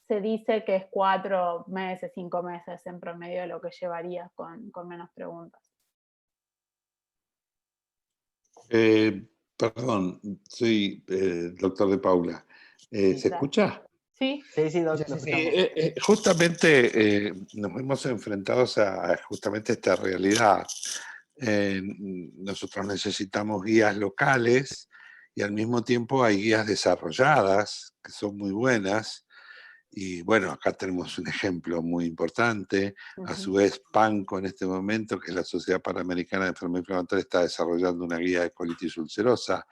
se dice que es 4 meses, 5 meses en promedio lo que llevaría con menos preguntas. Perdón, soy doctor de Paula. ¿Se escucha? Sí. Sí, lo Sí. escuchamos. Justamente nos hemos enfrentado a justamente esta realidad. Nosotros necesitamos guías locales y al mismo tiempo hay guías desarrolladas que son muy buenas. Y bueno, acá tenemos un ejemplo muy importante. A su vez, PANCO en este momento, que es la Sociedad Panamericana de Enfermedad Inflamatoria, está desarrollando una guía de colitis ulcerosa.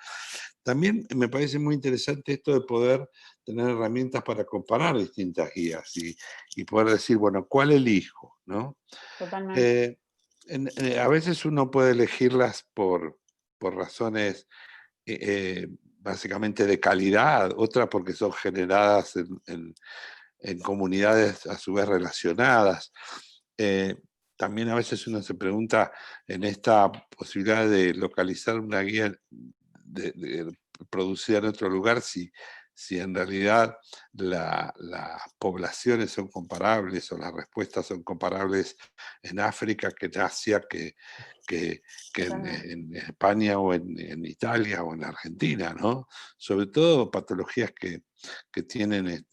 También me parece muy interesante esto de poder tener herramientas para comparar distintas guías y poder decir, bueno, ¿cuál elijo? ¿No? Totalmente. A veces uno puede elegirlas por razones básicamente de calidad, otra porque son generadas en comunidades a su vez relacionadas. También a veces uno se pregunta en esta posibilidad de localizar una guía producida en otro lugar, si en realidad las poblaciones son comparables o las respuestas son comparables en África que en Asia, que en España o en Italia o en Argentina, ¿no? Sobre todo patologías que tienen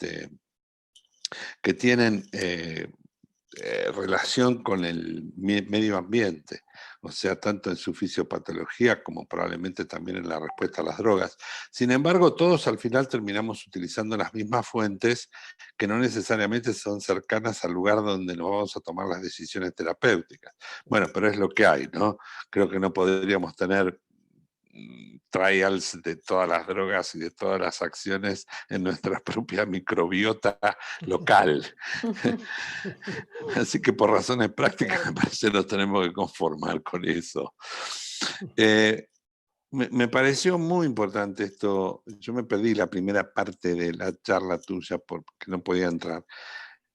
relación con el medio ambiente, o sea, tanto en su fisiopatología como probablemente también en la respuesta a las drogas. Sin embargo, todos al final terminamos utilizando las mismas fuentes que no necesariamente son cercanas al lugar donde nos vamos a tomar las decisiones terapéuticas. Bueno, pero es lo que hay, ¿no? Creo que no podríamos tener trials de todas las drogas y de todas las acciones en nuestra propia microbiota local. Así que por razones prácticas me parece que nos tenemos que conformar con eso. Me pareció muy importante esto. Yo me perdí la primera parte de la charla tuya porque no podía entrar.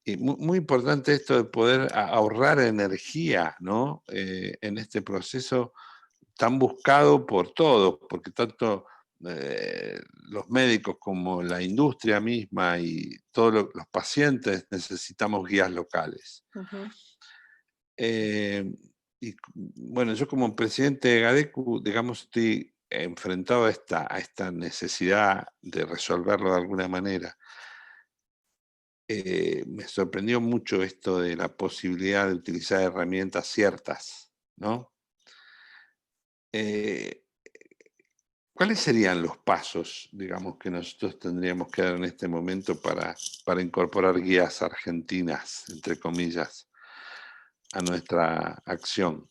Y muy importante esto de poder ahorrar energía, ¿no? En este proceso tan buscado por todos, porque tanto los médicos como la industria misma y todos los pacientes necesitamos guías locales. Ujú. Y bueno, yo como presidente de GADECU, digamos, estoy enfrentado a esta necesidad de resolverlo de alguna manera. Me sorprendió mucho esto de la posibilidad de utilizar herramientas ciertas, ¿no? ¿Cuáles serían los pasos, digamos, que nosotros tendríamos que dar en este momento para incorporar guías argentinas, entre comillas, a nuestra acción?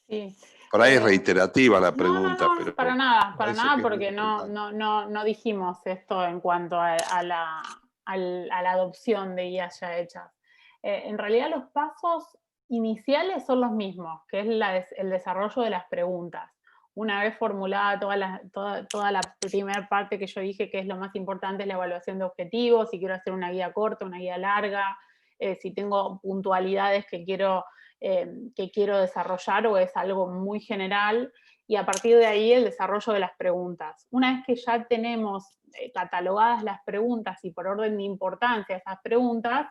Sí. Por ahí es reiterativa la pregunta, No, pero para nada, parece que es muy porque importante. no dijimos esto en cuanto a la adopción de guías ya hechas. En realidad los pasos iniciales son los mismos, que es el desarrollo de las preguntas. Una vez formulada toda la primera parte que yo dije que es lo más importante, es la evaluación de objetivos, si quiero hacer una guía corta, una guía larga, si tengo puntualidades que quiero desarrollar o es algo muy general, y a partir de ahí el desarrollo de las preguntas. Una vez que ya tenemos catalogadas las preguntas y por orden de importancia esas preguntas,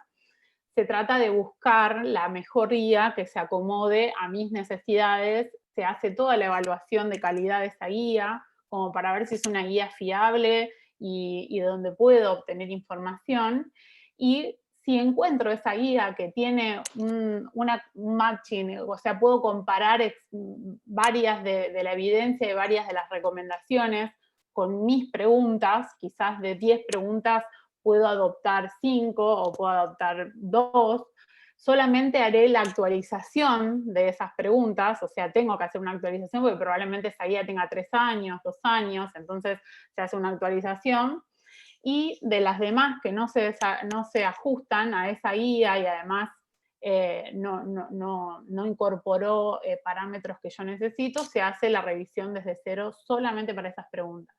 se trata de buscar la mejor guía que se acomode a mis necesidades, se hace toda la evaluación de calidad de esa guía, como para ver si es una guía fiable y de donde puedo obtener información, y si encuentro esa guía que tiene un matching, o sea, puedo comparar varias de la evidencia y varias de las recomendaciones con mis preguntas, quizás de 10 preguntas puedo adoptar 5 o puedo adoptar 2, solamente haré la actualización de esas preguntas, o sea, tengo que hacer una actualización porque probablemente esa guía tenga 3 años, 2 años, entonces se hace una actualización, y de las demás que no se ajustan a esa guía y además no incorporó parámetros que yo necesito, se hace la revisión desde cero solamente para esas preguntas.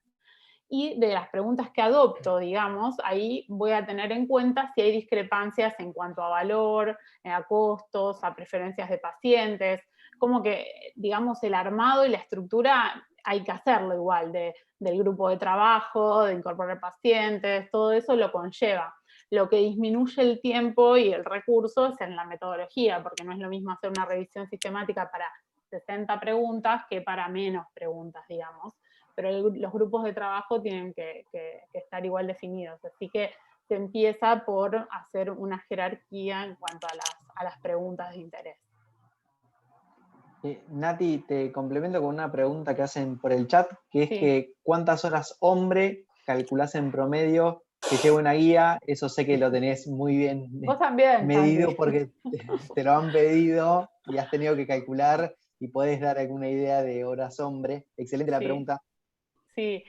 Y de las preguntas que adopto, digamos, ahí voy a tener en cuenta si hay discrepancias en cuanto a valor, a costos, a preferencias de pacientes, como que, digamos, el armado y la estructura hay que hacerlo igual, del grupo de trabajo, de incorporar pacientes, todo eso lo conlleva. Lo que disminuye el tiempo y el recurso es en la metodología, porque no es lo mismo hacer una revisión sistemática para 60 preguntas que para menos preguntas, digamos. Pero los grupos de trabajo tienen que estar igual definidos. Así que se empieza por hacer una jerarquía en cuanto a las preguntas de interés. Nati, te complemento con una pregunta que hacen por el chat, que es Sí. que ¿cuántas horas hombre calculás en promedio que lleva una guía? Eso sé que lo tenés muy bien Vos también, medido Santi. porque te lo han pedido y has tenido que calcular y podés dar alguna idea de horas hombre. Excelente la pregunta. Sí.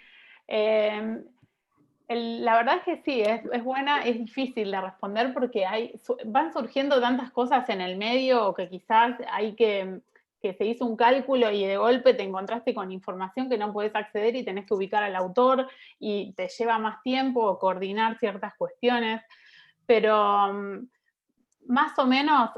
La verdad es que sí, es buena, es difícil de responder porque van surgiendo tantas cosas en el medio que quizás hay que se hizo un cálculo y de golpe te encontraste con información que no podés acceder y tenés que ubicar al autor y te lleva más tiempo coordinar ciertas cuestiones, pero más o menos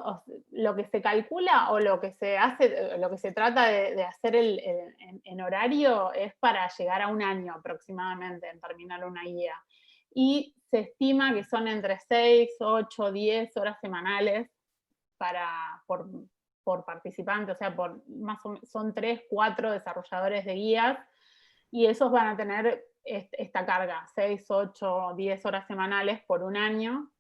lo que se calcula o lo que se hace, lo que se trata de hacer en horario es para llegar a un año aproximadamente en terminar una guía. Y se estima que son entre 6, 8, 10 horas semanales por participante, o sea, son 3, 4 desarrolladores de guías y esos van a tener esta carga, 6, 8, 10 horas semanales por un año.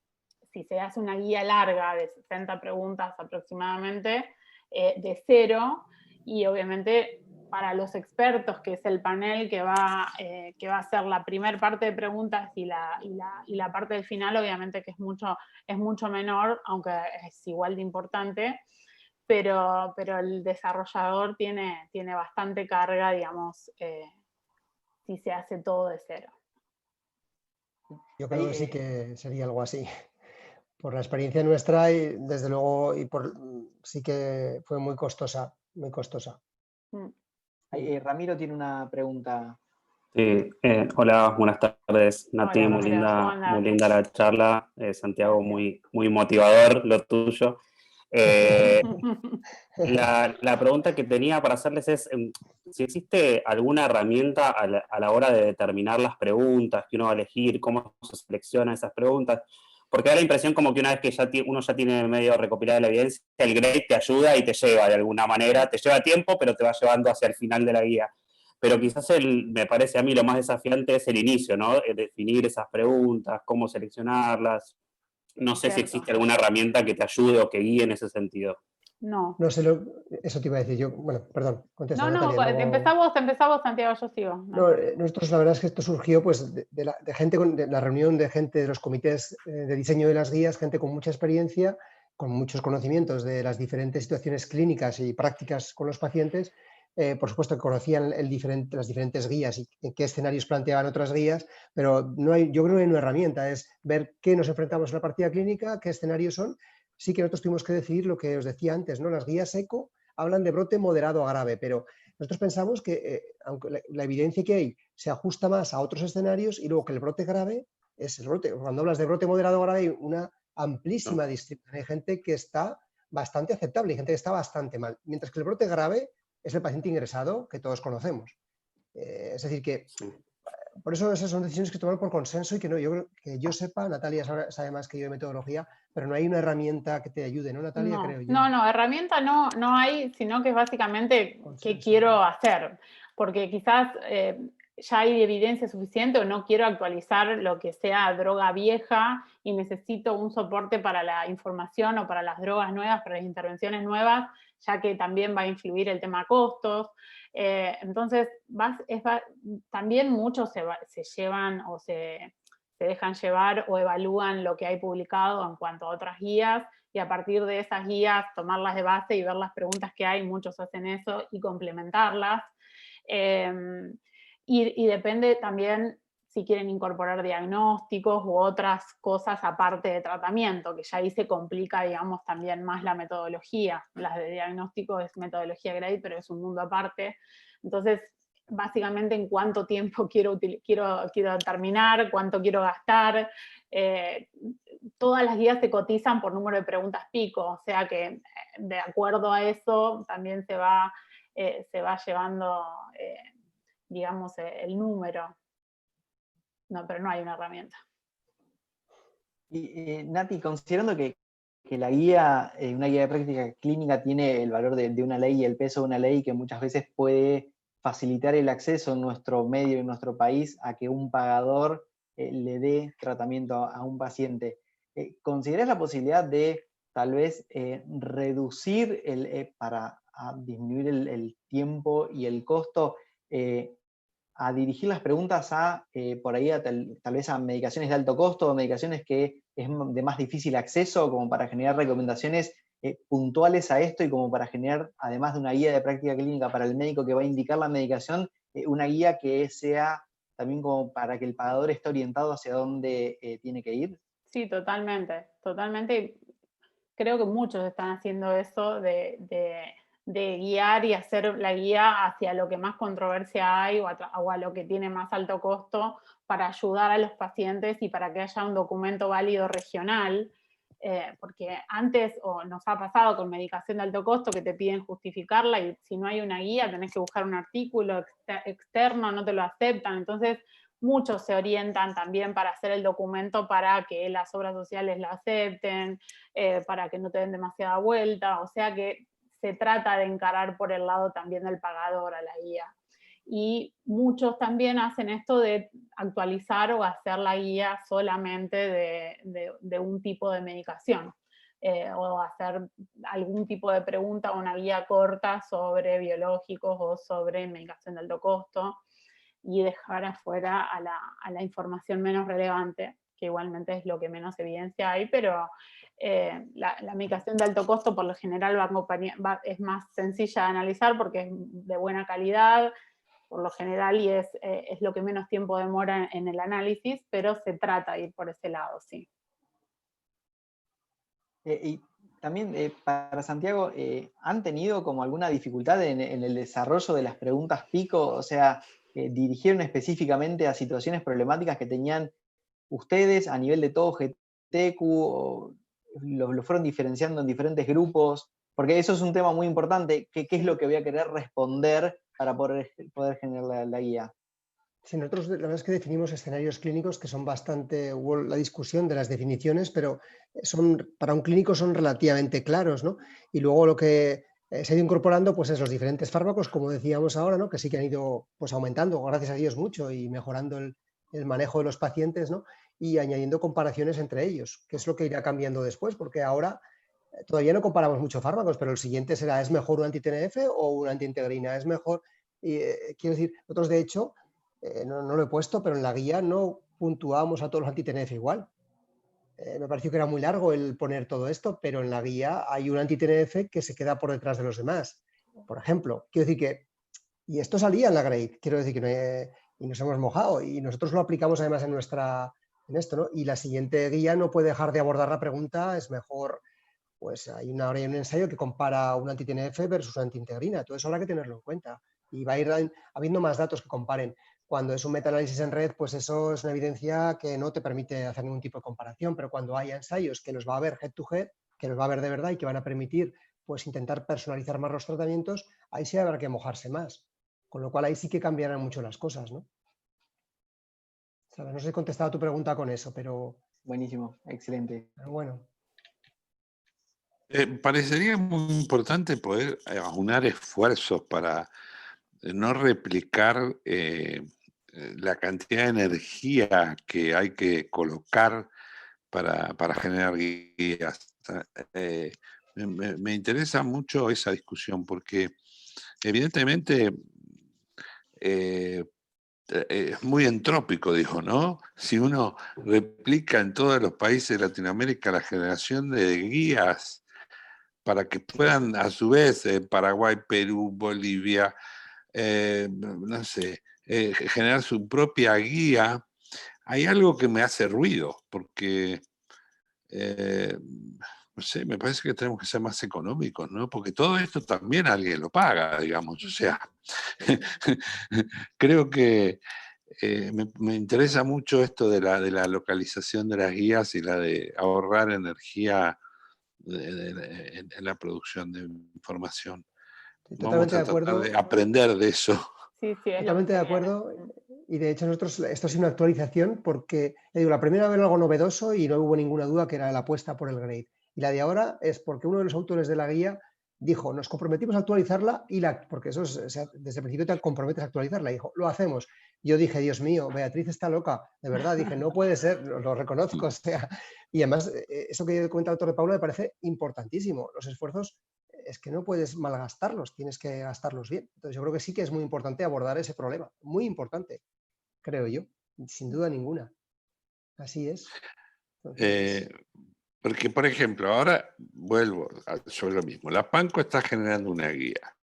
Si se hace una guía larga de 60 preguntas aproximadamente, de cero, y obviamente para los expertos, que es el panel que va a hacer la primera parte de preguntas y la parte del final, obviamente que es mucho menor, aunque es igual de importante, pero el desarrollador tiene bastante carga, digamos, si se hace todo de cero. Yo creo que sí que sería algo así. Por la experiencia nuestra y desde luego sí que fue muy costosa, muy costosa. Ramiro tiene una pregunta. Sí, hola, buenas tardes, Nati, Hola, muy Ramiro, ¿cómo linda, andás? muy linda la charla. Santiago, Gracias. muy motivador lo tuyo. La pregunta que tenía para hacerles es si existe alguna herramienta a la hora de determinar las preguntas que uno va a elegir, cómo se selecciona esas preguntas, porque da la impresión como que una vez que uno ya tiene medio recopilada la evidencia, el grade te ayuda y te lleva de alguna manera, te lleva tiempo, pero te va llevando hacia el final de la guía. Pero quizás me parece a mí lo más desafiante es el inicio, ¿no? Definir esas preguntas, cómo seleccionarlas. No sé si Cierto. existe alguna herramienta que te ayude o que guíe en ese sentido. No. No sé, eso te iba a decir yo. Bueno, perdón, contesta No, Natalia. Luego... empezá vos, Santiago, yo sigo. No, nosotros la verdad es que esto surgió pues, de gente, de la reunión de gente de los comités de diseño de las guías, gente con mucha experiencia, con muchos conocimientos de las diferentes situaciones clínicas y prácticas con los pacientes. Por supuesto que conocían las diferentes guías y en qué escenarios planteaban otras guías, pero no hay, yo creo que no hay una herramienta, es ver qué nos enfrentamos en la partida clínica, qué escenarios son. Sí que nosotros tuvimos que decidir lo que os decía antes, ¿no? Las guías ECO hablan de brote moderado a grave, pero nosotros pensamos que, aunque la evidencia que hay se ajusta más a otros escenarios y luego que el brote grave es el brote. Cuando hablas de brote moderado grave hay una amplísima distribución. Hay gente que está bastante aceptable y gente que está bastante mal. Mientras que el brote grave es el paciente ingresado que todos conocemos. Es decir, que por eso esas son decisiones que toman por consenso y que no, que yo sepa, Natalia sabe más que yo de metodología, pero no hay una herramienta que te ayude, ¿no, Natalia? Creo yo. No, herramienta no hay, sino que es básicamente qué quiero hacer, porque quizás ya hay evidencia suficiente o no quiero actualizar lo que sea droga vieja y necesito un soporte para la información o para las drogas nuevas, para las intervenciones nuevas, ya que también va a influir el tema costos. Entonces, también muchos se llevan o se dejan llevar o evalúan lo que hay publicado en cuanto a otras guías, y a partir de esas guías tomarlas de base y ver las preguntas que hay, muchos hacen eso, y complementarlas. Y depende también si quieren incorporar diagnósticos u otras cosas aparte de tratamiento, que ya ahí se complica, digamos, también más la metodología. Las de diagnóstico es metodología GRADE, pero es un mundo aparte. Entonces, básicamente en cuánto tiempo quiero terminar, cuánto quiero gastar. Todas las guías se cotizan por número de preguntas pico, o sea que de acuerdo a eso también se va llevando, digamos, el número. No, pero no hay una herramienta. Y Nati, considerando que la guía, una guía de práctica clínica tiene el valor de una ley y el peso de una ley que muchas veces puede facilitar el acceso en nuestro medio, en nuestro país, a que un pagador le dé tratamiento a un paciente. ¿Considerás la posibilidad de tal vez reducir, para disminuir el tiempo y el costo, a dirigir las preguntas por ahí tal vez a medicaciones de alto costo o medicaciones que es de más difícil acceso, como para generar recomendaciones puntuales a esto y como para generar, además de una guía de práctica clínica para el médico que va a indicar la medicación, una guía que sea también como para que el pagador esté orientado hacia dónde tiene que ir? Sí, totalmente, totalmente. Creo que muchos están haciendo eso de guiar y hacer la guía hacia lo que más controversia hay o a lo que tiene más alto costo para ayudar a los pacientes y para que haya un documento válido regional, porque antes nos ha pasado con medicación de alto costo que te piden justificarla y si no hay una guía tenés que buscar un artículo externo, no te lo aceptan, entonces muchos se orientan también para hacer el documento para que las obras sociales la acepten, para que no te den demasiada vuelta, o sea que se trata de encarar por el lado también del pagador a la guía. Y muchos también hacen esto de actualizar o hacer la guía solamente de un tipo de medicación, o hacer algún tipo de pregunta o una guía corta sobre biológicos o sobre medicación de alto costo, y dejar afuera a la información menos relevante, que igualmente es lo que menos evidencia hay, pero la medicación de alto costo por lo general es más sencilla de analizar porque es de buena calidad, por lo general, y es lo que menos tiempo demora en el análisis, pero se trata de ir por ese lado, sí. Y también para Santiago, ¿han tenido como alguna dificultad en el desarrollo de las preguntas pico? O sea, ¿dirigieron específicamente a situaciones problemáticas que tenían ustedes a nivel de todo GTQ? ¿O lo fueron diferenciando en diferentes grupos? Porque eso es un tema muy importante. ¿Qué es lo que voy a querer responder para poder generar la guía? Sí, nosotros la verdad es que definimos escenarios clínicos que son bastante, hubo la discusión de las definiciones, pero para un clínico son relativamente claros, ¿no? Y luego lo que se ha ido incorporando pues es los diferentes fármacos, como decíamos ahora, ¿no? Que sí que han ido pues aumentando, gracias a Dios, mucho y mejorando el manejo de los pacientes, ¿no? Y añadiendo comparaciones entre ellos, que es lo que irá cambiando después, porque ahora todavía no comparamos mucho fármacos, pero el siguiente será, ¿es mejor un anti-TNF o una antiintegrina? ¿Es mejor? Y, quiero decir, nosotros de hecho, no lo he puesto, pero en la guía no puntuamos a todos los anti-TNF igual. Me pareció que era muy largo el poner todo esto, pero en la guía hay un anti-TNF que se queda por detrás de los demás. Por ejemplo, quiero decir que, y esto salía en la grade, quiero decir que y nos hemos mojado, y nosotros lo aplicamos además en esto, ¿no? Y la siguiente guía no puede dejar de abordar la pregunta, es mejor, pues hay un ensayo que compara un anti-TNF versus una antiintegrina, todo eso habrá que tenerlo en cuenta. Y va a ir habiendo más datos que comparen. Cuando es un metaanálisis en red, pues eso es una evidencia que no te permite hacer ningún tipo de comparación, pero cuando hay ensayos que los va a ver head to head, que los va a ver de verdad y que van a permitir pues intentar personalizar más los tratamientos, ahí sí habrá que mojarse más. Con lo cual ahí sí que cambiarán mucho las cosas, ¿no? ¿Sabes? No sé si he contestado a tu pregunta con eso, pero Buenísimo, excelente. bueno. Parecería muy importante poder aunar esfuerzos para no replicar la cantidad de energía que hay que colocar para generar guías. Me interesa mucho esa discusión porque evidentemente es muy entrópico, dijo, ¿no? Si uno replica en todos los países de Latinoamérica la generación de guías para que puedan, a su vez, Paraguay, Perú, Bolivia, no sé, generar su propia guía, hay algo que me hace ruido, porque, no sé, me parece que tenemos que ser más económicos, ¿no? Porque todo esto también alguien lo paga, digamos, o sea, creo que me interesa mucho esto de la localización de las guías y la de ahorrar energía en la producción de información. Estoy Vamos totalmente de a tratar de acuerdo. aprender de eso. Sí, sí, es lo que Totalmente se de viene. acuerdo. Y de hecho nosotros, esto ha sido una actualización porque, digo, la primera vez algo novedoso y no hubo ninguna duda que era la apuesta por el grade. Y la de ahora es porque uno de los autores de la guía dijo, nos comprometimos a actualizarla porque eso es, o sea, desde el principio te comprometes a actualizarla. Y dijo, lo hacemos. Yo dije, Dios mío, Beatriz está loca. De verdad, dije, no puede ser, lo reconozco. O sea, y además, eso que comenta el doctor de Paula me parece importantísimo. Los esfuerzos es que no puedes malgastarlos, tienes que gastarlos bien. Entonces yo creo que sí que es muy importante abordar ese problema, muy importante, creo yo, sin duda ninguna. Así es. Entonces, Porque, por ejemplo, ahora vuelvo sobre lo mismo. La PANCO está generando una guía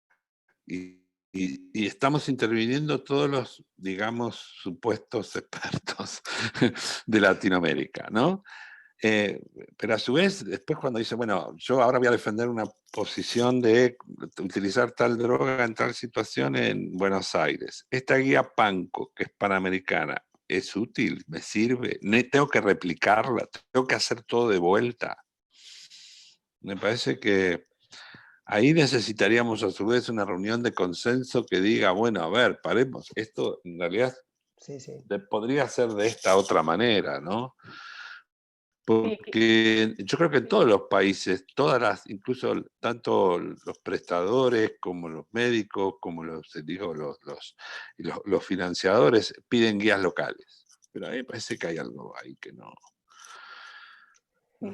y estamos interviniendo todos los, digamos, supuestos expertos de Latinoamérica, ¿no? Pero a su vez, después cuando dice, bueno, yo ahora voy a defender una posición de utilizar tal droga en tal situación en Buenos Aires. Esta guía PANCO, que es panamericana, ¿es útil? ¿Me sirve? ¿Tengo que replicarla? ¿Tengo que hacer todo de vuelta? Me parece que ahí necesitaríamos a su vez una reunión de consenso que diga, bueno, a ver, paremos, esto en realidad sí, sí. podría ser de esta otra manera, ¿no? Sí, Porque yo creo que en todos los países, incluso tanto los prestadores como los médicos, como los financiadores, piden guías locales. Pero a mí me parece que hay algo ahí que no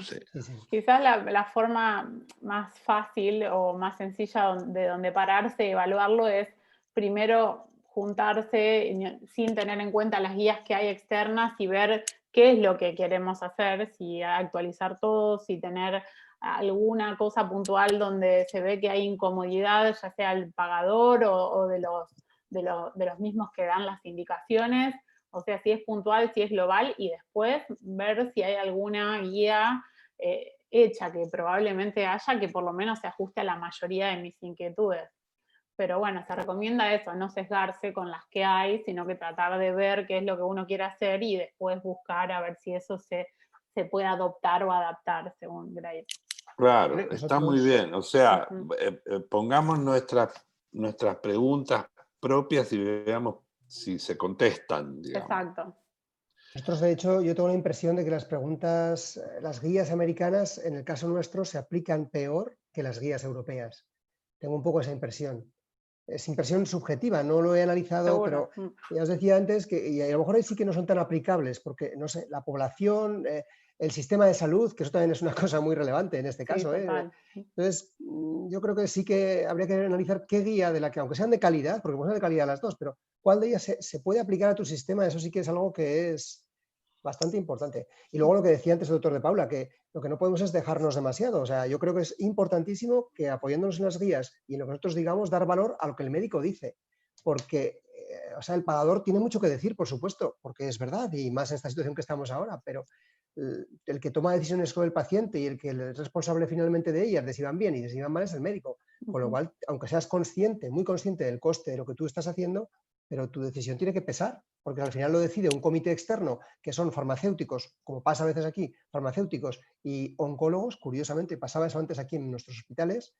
sé. Sí, sí. quizás la forma más fácil o más sencilla de donde pararse y evaluarlo es primero juntarse sin tener en cuenta las guías que hay externas y ver qué es lo que queremos hacer, si actualizar todo, si tener alguna cosa puntual donde se ve que hay incomodidad, ya sea el pagador o de los mismos que dan las indicaciones. O sea, si es puntual, si es global, y después ver si hay alguna guía hecha que probablemente haya, que por lo menos se ajuste a la mayoría de mis inquietudes. Pero bueno, se recomienda eso, no sesgarse con las que hay, sino que tratar de ver qué es lo que uno quiere hacer y después buscar a ver si eso se puede adoptar o adaptar según Graeber. Claro, está muy bien. O sea, pongamos nuestras preguntas propias y veamos si se contestan, digamos. Exacto. Nosotros, de hecho, yo tengo la impresión de que las preguntas, las guías americanas, en el caso nuestro, se aplican peor que las guías europeas. Tengo un poco esa impresión. Es impresión subjetiva, no lo he analizado, Seguro. pero ya os decía antes que y a lo mejor ahí sí que no son tan aplicables, porque, no sé, la población, el sistema de salud, que eso también es una cosa muy relevante en este caso. Total. Entonces, yo creo que sí que habría que analizar qué guía de la que, aunque sean de calidad, porque pueden ser de calidad las dos, pero cuál de ellas se puede aplicar a tu sistema, eso sí que es algo que es bastante importante. Y luego lo que decía antes el doctor de Paula, que lo que no podemos es dejarnos demasiado. O sea, yo creo que es importantísimo que apoyándonos en las guías y en lo que nosotros digamos, dar valor a lo que el médico dice. Porque, o sea, el pagador tiene mucho que decir, por supuesto, porque es verdad, y más en esta situación que estamos ahora, pero el que toma decisiones sobre el paciente y el que es responsable finalmente de ellas, de si van bien y de si van mal, es el médico. Con lo cual, aunque seas consciente, muy consciente del coste de lo que tú estás haciendo, pero tu decisión tiene que pesar, porque al final lo decide un comité externo, que son farmacéuticos, como pasa a veces aquí, farmacéuticos y oncólogos. Curiosamente, pasaba eso antes aquí en nuestros hospitales.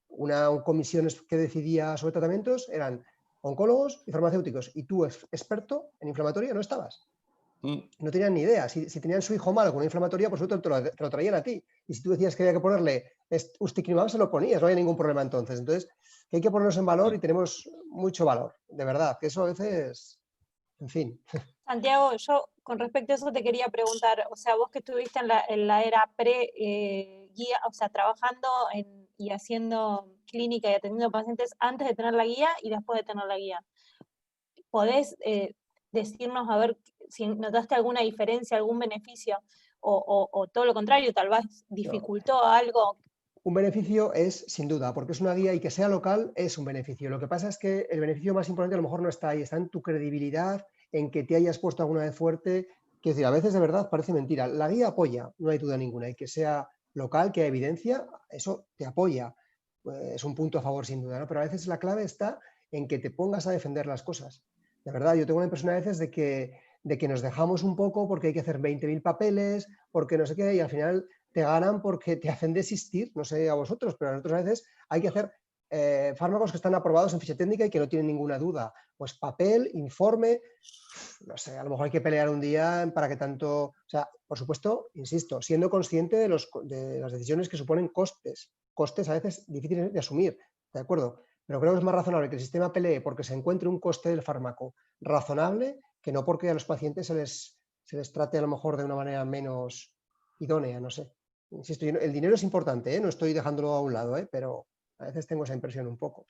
Una comisión que decidía sobre tratamientos eran oncólogos y farmacéuticos, y tú, experto en inflamatoria, no estabas. No tenían ni idea. Si tenían su hijo malo con una inflamatoria, por supuesto te lo traían a ti. Y si tú decías que había que ponerle ustekinumab, se lo ponías, no había ningún problema entonces. Entonces, que hay que ponernos en valor y tenemos mucho valor, de verdad, que eso a veces, en fin. Santiago, yo con respecto a eso te quería preguntar, o sea, vos que estuviste en la era pre-guía, o sea, trabajando y haciendo clínica y atendiendo pacientes antes de tener la guía y después de tener la guía, ¿podés decirnos a ver si notaste alguna diferencia, algún beneficio, o todo lo contrario, tal vez dificultó algo? Un beneficio es, sin duda, porque es una guía y que sea local es un beneficio. Lo que pasa es que el beneficio más importante a lo mejor no está ahí, está en tu credibilidad, en que te hayas puesto alguna vez fuerte. Quiero decir, a veces de verdad parece mentira. La guía apoya, no hay duda ninguna, y que sea local, que haya evidencia, eso te apoya. Es un punto a favor sin duda, ¿no? Pero a veces la clave está en que te pongas a defender las cosas. De verdad, yo tengo la impresión a veces de que nos dejamos un poco porque hay que hacer 20.000 papeles, porque no sé qué, y al final te ganan porque te hacen desistir, no sé a vosotros, pero a nosotros a veces hay que hacer fármacos que están aprobados en ficha técnica y que no tienen ninguna duda. Pues papel, informe, no sé, a lo mejor hay que pelear un día para que tanto... O sea, por supuesto, insisto, siendo consciente de las decisiones que suponen costes a veces difíciles de asumir, ¿de acuerdo? Pero creo que es más razonable que el sistema pelee porque se encuentre un coste del fármaco razonable que no porque a los pacientes se les trate a lo mejor de una manera menos idónea, no sé. Insisto, el dinero es importante, no estoy dejándolo a un lado, pero a veces tengo esa impresión un poco.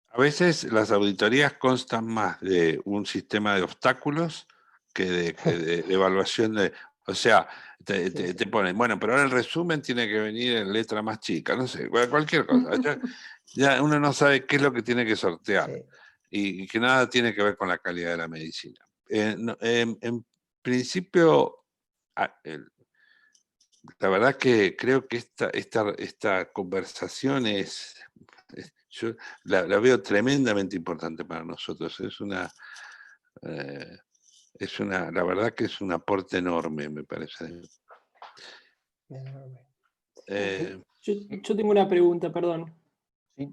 A veces las auditorías constan más de un sistema de obstáculos que de evaluación de... O sea, te ponen, bueno, pero ahora el resumen tiene que venir en letra más chica, no sé, cualquier cosa. Ya uno no sabe qué es lo que tiene que sortear y que nada tiene que ver con la calidad de la medicina. En principio, la verdad que creo que esta conversación yo la veo tremendamente importante para nosotros. La verdad que es un aporte enorme, me parece. Yo tengo una pregunta, perdón. Sí.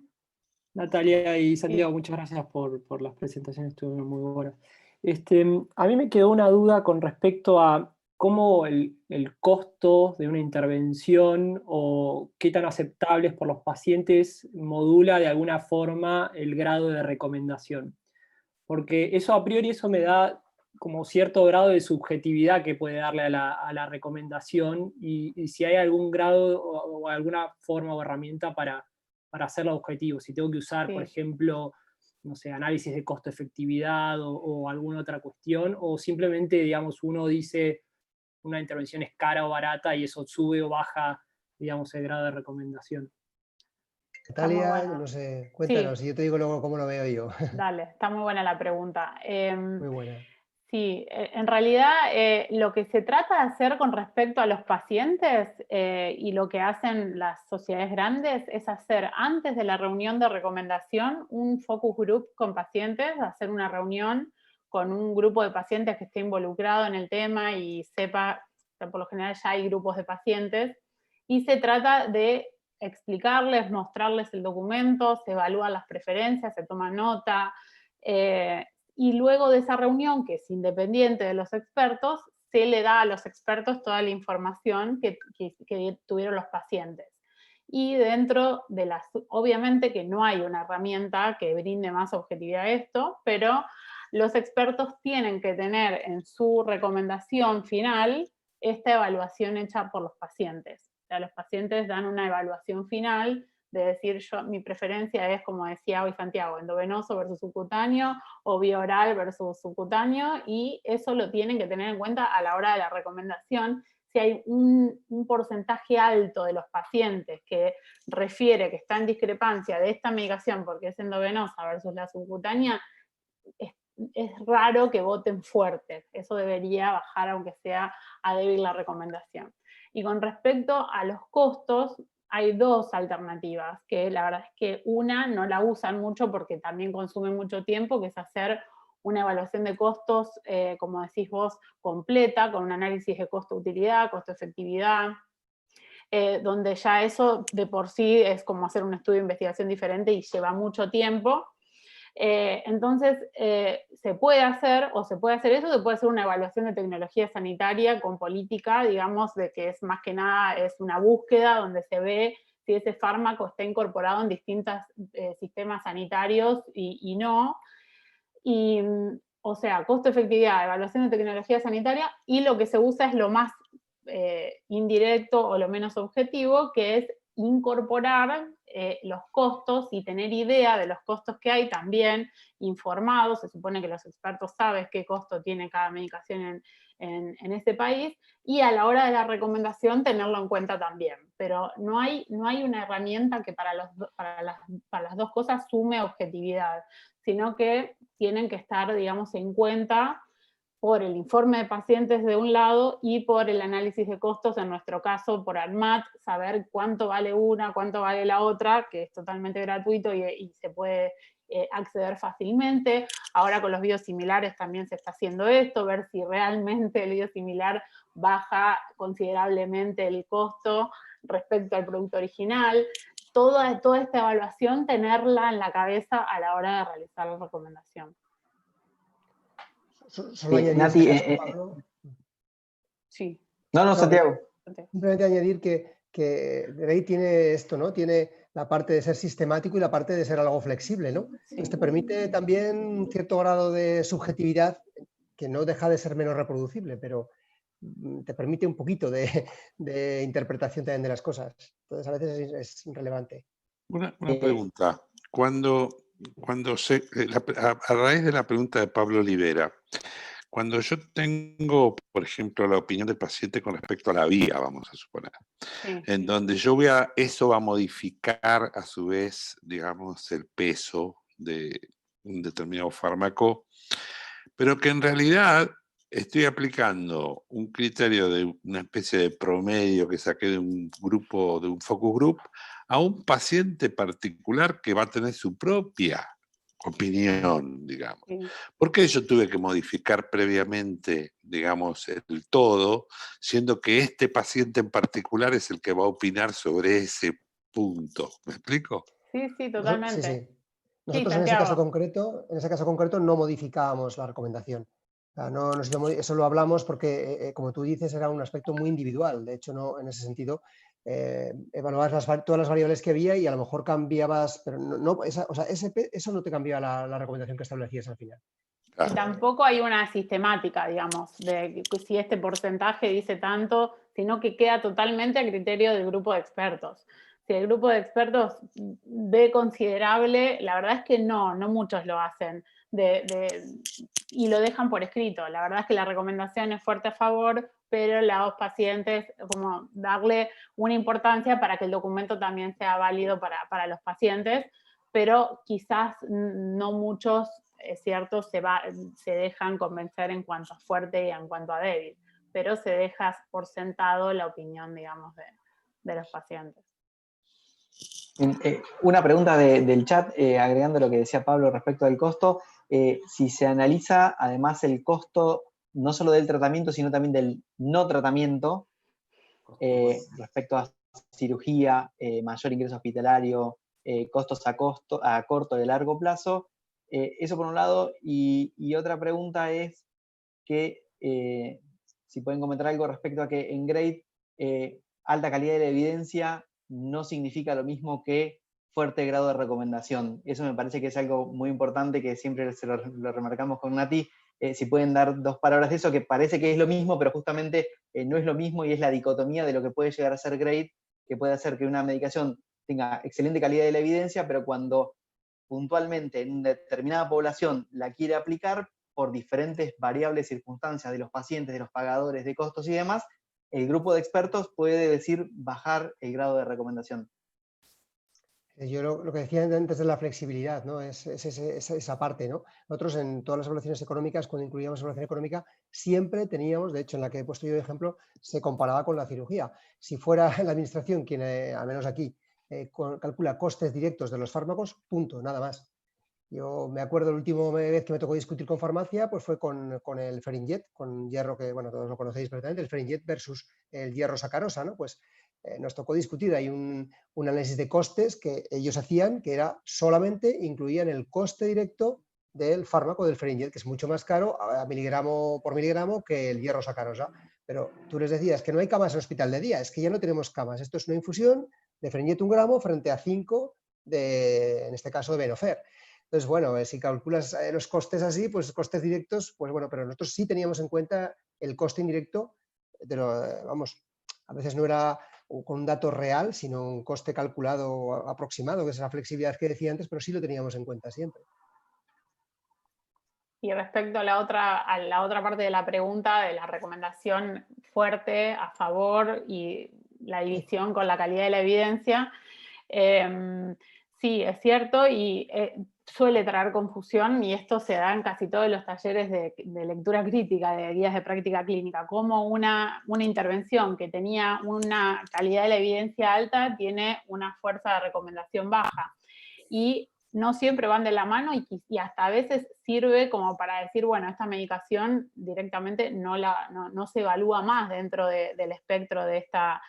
Natalia y Santiago, muchas gracias por las presentaciones, estuvieron muy buenas. A mí me quedó una duda con respecto a cómo el costo de una intervención o qué tan aceptable es por los pacientes modula de alguna forma el grado de recomendación. Porque eso a priori eso me da como cierto grado de subjetividad que puede darle a la recomendación y si hay algún grado o alguna forma o herramienta para hacerlo objetivo. Si tengo que usar, por ejemplo, no sé, análisis de costo-efectividad o alguna otra cuestión, o simplemente, digamos, uno dice una intervención es cara o barata y eso sube o baja, digamos, el grado de recomendación. Natalia, no sé, cuéntanos, y yo te digo luego cómo lo veo yo. Dale, está muy buena la pregunta. Muy buena. Sí, en realidad lo que se trata de hacer con respecto a los pacientes y lo que hacen las sociedades grandes es hacer antes de la reunión de recomendación un focus group con pacientes, hacer una reunión con un grupo de pacientes que esté involucrado en el tema y sepa, por lo general ya hay grupos de pacientes, y se trata de explicarles, mostrarles el documento, se evalúan las preferencias, se toma nota, y luego de esa reunión, que es independiente de los expertos, se le da a los expertos toda la información que tuvieron los pacientes. Y dentro de las, obviamente que no hay una herramienta que brinde más objetividad a esto, pero los expertos tienen que tener en su recomendación final esta evaluación hecha por los pacientes. O sea, los pacientes dan una evaluación final de decir, mi preferencia es, como decía hoy Santiago, endovenoso versus subcutáneo, o vía oral versus subcutáneo, y eso lo tienen que tener en cuenta a la hora de la recomendación. Si hay un porcentaje alto de los pacientes que refiere que está en discrepancia de esta medicación porque es endovenosa versus la subcutánea, es raro que voten fuerte. Eso debería bajar, aunque sea a débil la recomendación. Y con respecto a los costos, hay dos alternativas, que la verdad es que una no la usan mucho porque también consume mucho tiempo, que es hacer una evaluación de costos, como decís vos, completa, con un análisis de costo-utilidad, costo-efectividad, donde ya eso de por sí es como hacer un estudio de investigación diferente y lleva mucho tiempo. Entonces, se puede hacer, o se puede hacer eso, se puede hacer una evaluación de tecnología sanitaria con política, digamos, de que es más que nada, es una búsqueda donde se ve si ese fármaco está incorporado en distintos sistemas sanitarios y no. Y, o sea, costo-efectividad, evaluación de tecnología sanitaria, y lo que se usa es lo más indirecto o lo menos objetivo, que es incorporar los costos y tener idea de los costos que hay también informados. Se supone que los expertos saben qué costo tiene cada medicación en ese país, y a la hora de la recomendación tenerlo en cuenta también. Pero no hay una herramienta que para las dos cosas sume objetividad, sino que tienen que estar, digamos, en cuenta por el informe de pacientes de un lado y por el análisis de costos, en nuestro caso por ANMAT, saber cuánto vale una, cuánto vale la otra, que es totalmente gratuito y se puede acceder fácilmente. Ahora con los biosimilares también se está haciendo esto, ver si realmente el biosimilar baja considerablemente el costo respecto al producto original. Toda esta evaluación, tenerla en la cabeza a la hora de realizar la recomendación. Solo añadir, Nati, Pablo. Sí. No, Santiago. Simplemente añadir que Ley tiene esto, ¿no? Tiene la parte de ser sistemático y la parte de ser algo flexible, ¿no? Sí. Entonces te permite también un cierto grado de subjetividad que no deja de ser menos reproducible, pero te permite un poquito de interpretación también de las cosas. Entonces a veces es relevante. Una pregunta. A raíz de la pregunta de Pablo Olivera, cuando yo tengo, por ejemplo, la opinión del paciente con respecto a la vía, vamos a suponer, Sí. en donde eso va a modificar a su vez, digamos, el peso de un determinado fármaco, pero que en realidad estoy aplicando un criterio de una especie de promedio que saqué de un grupo, de un focus group, a un paciente particular que va a tener su propia opinión, digamos. Sí. ¿Por qué yo tuve que modificar previamente, digamos, el todo, siendo que este paciente en particular es el que va a opinar sobre ese punto? ¿Me explico? Sí, totalmente. Sí. Nosotros Sí, en ese caso concreto no modificábamos la recomendación. O sea, eso lo hablamos porque, como tú dices, era un aspecto muy individual. De hecho, no, en ese sentido, evaluabas todas las variables que había y a lo mejor cambiabas, pero eso no te cambiaba la recomendación que establecías al final. Y tampoco hay una sistemática, digamos, de si este porcentaje dice tanto, sino que queda totalmente a criterio del grupo de expertos. Si el grupo de expertos ve considerable, la verdad es que no muchos lo hacen y lo dejan por escrito. La verdad es que la recomendación es fuerte a favor, pero los pacientes, como darle una importancia para que el documento también sea válido para los pacientes, pero quizás no muchos es cierto, se dejan convencer en cuanto a fuerte y en cuanto a débil, pero se deja por sentado la opinión, digamos, de los pacientes. Una pregunta del chat, agregando lo que decía Pablo respecto del costo, si se analiza además el costo no solo del tratamiento, sino también del no tratamiento, respecto a cirugía, mayor ingreso hospitalario, costos a corto y largo plazo, eso por un lado, y otra pregunta es que si pueden comentar algo respecto a que en GRADE alta calidad de la evidencia no significa lo mismo que fuerte grado de recomendación. Eso me parece que es algo muy importante que siempre se lo remarcamos con Nati. Si pueden dar 2 palabras de eso, que parece que es lo mismo, pero justamente no es lo mismo y es la dicotomía de lo que puede llegar a ser GRADE, que puede hacer que una medicación tenga excelente calidad de la evidencia, pero cuando puntualmente en una determinada población la quiere aplicar, por diferentes variables, circunstancias de los pacientes, de los pagadores, de costos y demás, el grupo de expertos puede decir bajar el grado de recomendación. Yo lo que decía antes de la flexibilidad, ¿no? Es esa parte, ¿no? Nosotros en todas las evaluaciones económicas, cuando incluíamos evaluación económica, siempre teníamos, de hecho en la que he puesto yo de ejemplo, se comparaba con la cirugía. Si fuera la administración quien, al menos aquí, calcula costes directos de los fármacos, punto, nada más. Yo me acuerdo la última vez que me tocó discutir con farmacia, pues fue con el Ferinject, con hierro, que bueno, todos lo conocéis perfectamente, el Ferinject versus el hierro sacarosa, ¿no? Pues nos tocó discutir, hay un análisis de costes que ellos hacían, que era solamente incluían el coste directo del fármaco del Ferinject, que es mucho más caro a miligramo por miligramo que el hierro sacarosa. Pero tú les decías que no hay camas en hospital de día, es que ya no tenemos camas, esto es una infusión de Ferinject 1 gramo frente a 5 en este caso, de Venofer. Entonces, bueno, si calculas los costes así, pues costes directos, pues bueno, pero nosotros sí teníamos en cuenta el coste indirecto, vamos, a veces no era con un dato real, sino un coste calculado aproximado, que es la flexibilidad que decía antes, pero sí lo teníamos en cuenta siempre. Y respecto a la otra parte de la pregunta, de la recomendación fuerte a favor y la división con la calidad de la evidencia, sí, es cierto, y suele traer confusión, y esto se da en casi todos los talleres de lectura crítica, de guías de práctica clínica, como una intervención que tenía una calidad de la evidencia alta tiene una fuerza de recomendación baja. Y no siempre van de la mano y hasta a veces sirve como para decir, bueno, esta medicación directamente no se evalúa más dentro del espectro de esta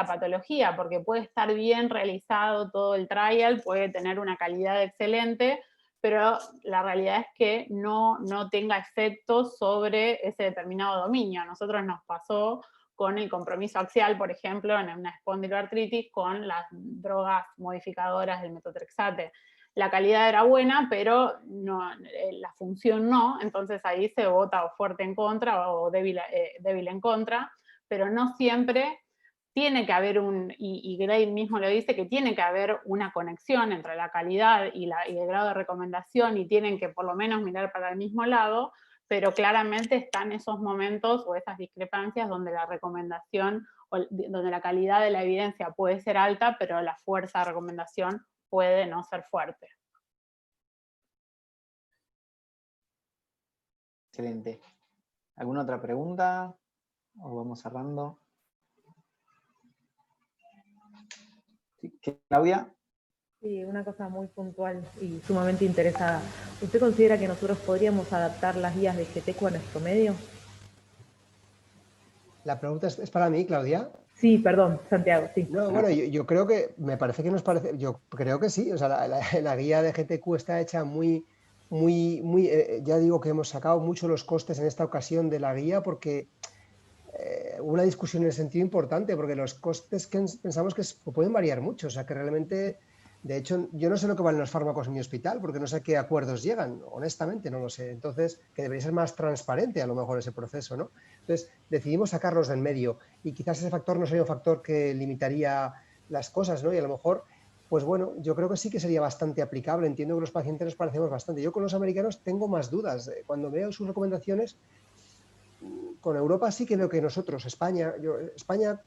patología, porque puede estar bien realizado todo el trial, puede tener una calidad excelente, pero la realidad es que no tenga efectos sobre ese determinado dominio. A nosotros nos pasó con el compromiso axial, por ejemplo, en una espondiloartritis con las drogas modificadoras del metotrexate. La calidad era buena, pero la función no, entonces ahí se vota o fuerte en contra o débil en contra, pero no siempre tiene que haber y Gray mismo lo dice, que tiene que haber una conexión entre la calidad y el grado de recomendación, y tienen que por lo menos mirar para el mismo lado, pero claramente están esos momentos o esas discrepancias donde la recomendación, donde la calidad de la evidencia puede ser alta, pero la fuerza de recomendación puede no ser fuerte. Excelente. ¿Alguna otra pregunta? ¿O vamos cerrando? ¿Sí? ¿Claudia? Sí, una cosa muy puntual y sumamente interesada. ¿Usted considera que nosotros podríamos adaptar las guías de GTQ a nuestro medio? La pregunta es para mí, Claudia. Sí, perdón, Santiago, sí. No, bueno, yo creo que, me parece que nos parece, yo creo que sí, o sea, la guía de GTQ está hecha muy, ya digo que hemos sacado mucho los costes en esta ocasión de la guía porque hubo una discusión en el sentido importante, porque los costes que pensamos que pueden variar mucho, o sea, que realmente, de hecho, yo no sé lo que valen los fármacos en mi hospital, porque no sé a qué acuerdos llegan, honestamente, no lo sé. Entonces, que debería ser más transparente a lo mejor ese proceso, ¿no? Entonces, decidimos sacarlos del medio y quizás ese factor no sería un factor que limitaría las cosas, ¿no? Y a lo mejor, pues bueno, yo creo que sí que sería bastante aplicable. Entiendo que los pacientes nos parecemos bastante. Yo con los americanos tengo más dudas. Cuando veo sus recomendaciones, con Europa sí que veo que nosotros, España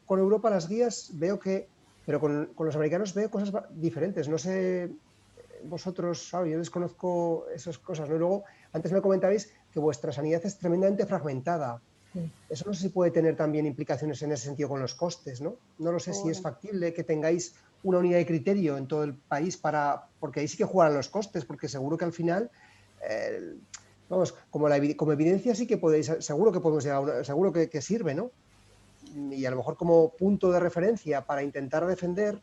con Europa las guías veo que, pero con los americanos veo cosas diferentes. No sé, vosotros, yo desconozco esas cosas, ¿no? Luego, antes me comentabais que vuestra sanidad es tremendamente fragmentada. Eso no sé si puede tener también implicaciones en ese sentido con los costes, ¿no? No lo sé si es factible que tengáis una unidad de criterio en todo el país porque ahí sí que juegan los costes, porque seguro que al final, vamos, como evidencia sí que podéis, seguro que podemos llegar seguro que sirve, ¿no? Y a lo mejor como punto de referencia para intentar defender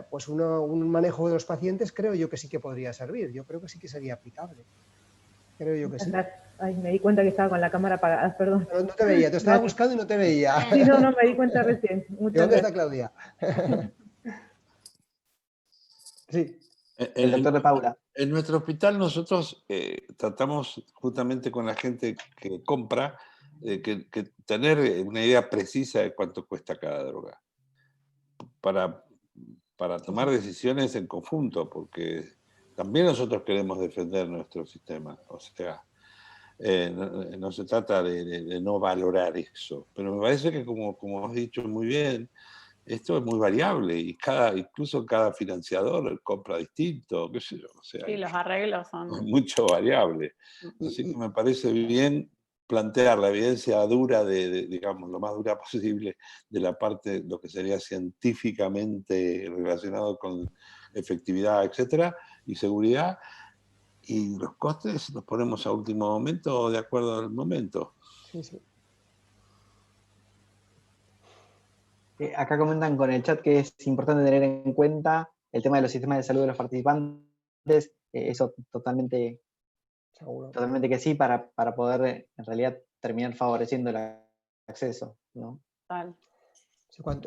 pues un manejo de los pacientes, creo yo que sí que podría servir. Yo creo que sí que sería aplicable. Creo yo que sí. Ay, me di cuenta que estaba con la cámara apagada, perdón. No te veía, te estaba buscando y no te veía. Sí, no, me di cuenta recién. Muchas ¿Dónde gracias. está Claudia? Sí. El doctor de Paula. En nuestro hospital nosotros tratamos justamente con la gente que compra que tener una idea precisa de cuánto cuesta cada droga para tomar decisiones en conjunto, porque también nosotros queremos defender nuestro sistema. O sea, no se trata de no valorar eso, pero me parece que como has dicho muy bien, esto es muy variable y incluso cada financiador compra distinto, qué sé yo. O sea, Sí, los arreglos son... mucho variable. Así que me parece bien plantear la evidencia dura, digamos, lo más dura posible, de la parte, lo que sería científicamente relacionado con efectividad, etcétera, y seguridad, y los costes los ponemos a último momento de acuerdo al momento. Sí, sí. Acá comentan con el chat que es importante tener en cuenta el tema de los sistemas de salud de los participantes. Eso totalmente, seguro, totalmente que sí, para poder en realidad terminar favoreciendo el acceso, ¿no? Tal. Sí, para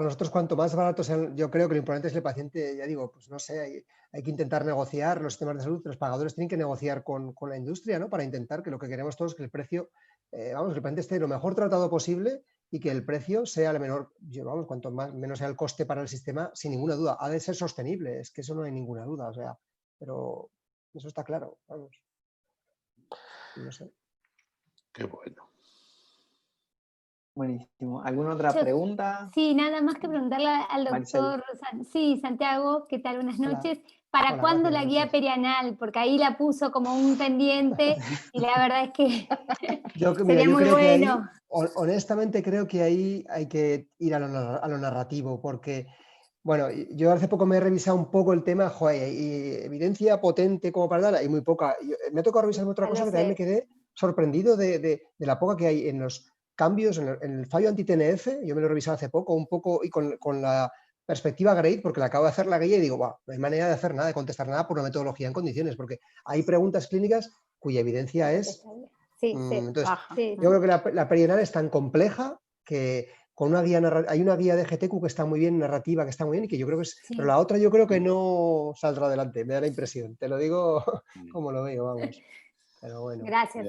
nosotros cuanto más barato sean, yo creo que lo importante es el paciente, ya digo, pues no sé, hay que intentar negociar los sistemas de salud, los pagadores tienen que negociar con la industria, ¿no? Para intentar que lo que queremos todos es que el precio, que el paciente esté lo mejor tratado posible y que el precio sea el menor, cuanto menos sea el coste para el sistema, sin ninguna duda, ha de ser sostenible, es que eso no hay ninguna duda, o sea, pero eso está claro, vamos. No sé. Qué bueno. Buenísimo. ¿Alguna otra pregunta? Sí, nada más que preguntarle al doctor Santiago, ¿qué tal? Buenas noches. ¿Para cuándo la guía perianal? Porque ahí la puso como un pendiente y la verdad es que sería muy bueno. Honestamente creo que ahí hay que ir a lo narrativo, porque, bueno, yo hace poco me he revisado un poco el tema, y evidencia potente como para dar, hay muy poca. Me ha tocado revisar otra cosa que también me quedé sorprendido de la poca que hay en los cambios, en el fallo anti-TNF, yo me lo he revisado hace poco, un poco, y con la perspectiva GRADE, porque le acabo de hacer la guía y digo, no hay manera de hacer nada, de contestar nada por una metodología en condiciones, porque hay preguntas clínicas cuya evidencia es... Entonces, yo creo que la perianal es tan compleja que con una guía hay una guía de GTQ que está muy bien, narrativa que está muy bien, y que yo creo que es... Pero la otra yo creo que no saldrá adelante, me da la impresión, te lo digo como lo veo, vamos. Pero bueno. Gracias.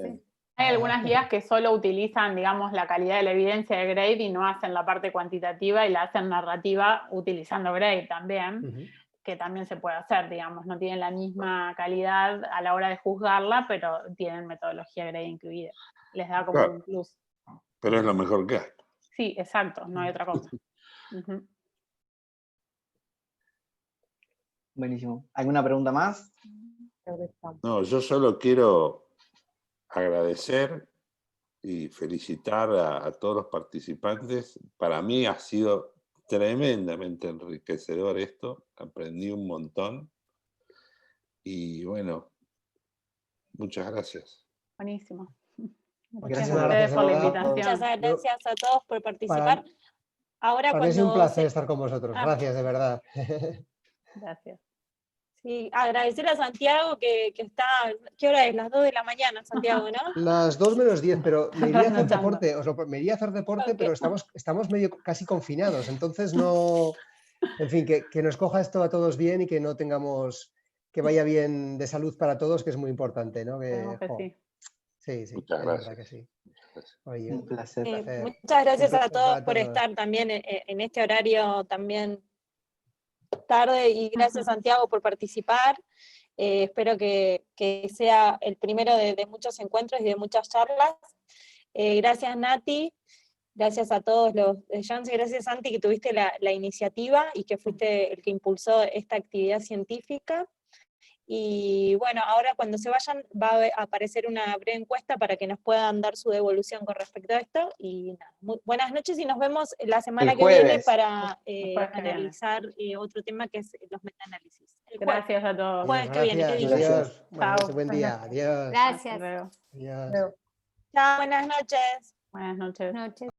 Hay algunas guías que solo utilizan, digamos, la calidad de la evidencia de GRADE y no hacen la parte cuantitativa y la hacen narrativa utilizando GRADE también, que también se puede hacer, digamos, no tienen la misma calidad a la hora de juzgarla, pero tienen metodología GRADE incluida. Les da como un plus. Pero es lo mejor que hay. Sí, exacto, no hay otra cosa. Buenísimo. ¿Alguna pregunta más? No, yo solo quiero agradecer y felicitar a todos los participantes. Para mí ha sido tremendamente enriquecedor esto, aprendí un montón y bueno, muchas gracias. Buenísimo. Muchas Gracias a ustedes por la invitación. Muchas gracias a todos por participar. Para mí es un placer estar con vosotros, gracias de verdad. Gracias. Sí, agradecer a Santiago que está, ¿qué hora es? Las 2 de la mañana, Santiago, ¿no? Las 2 menos 10, pero me iría a hacer deporte, me iría a hacer deporte, pero estamos medio casi confinados, entonces no, en fin, que nos coja esto a todos bien y que no tengamos, que vaya bien de salud para todos, que es muy importante, ¿no? Sí. Sí, muchas gracias. Verdad que sí. Oye, un placer. Muchas gracias a todos por estar también en este horario también tarde y gracias Santiago por participar. Espero que sea el primero de muchos encuentros y de muchas charlas. Gracias Nati, gracias a todos los Janssen, gracias Santi que tuviste la iniciativa y que fuiste el que impulsó esta actividad científica. Y bueno, ahora cuando se vayan va a aparecer una breve encuesta para que nos puedan dar su devolución con respecto a esto. Y nada, buenas noches y nos vemos la semana que viene para analizar otro tema que es los metaanálisis. Gracias a todos. Jueves que viene, ¿qué digo? Adiós. Chao. Buen día. Adiós. Gracias. Adiós. Chao, buenas noches. Buenas noches.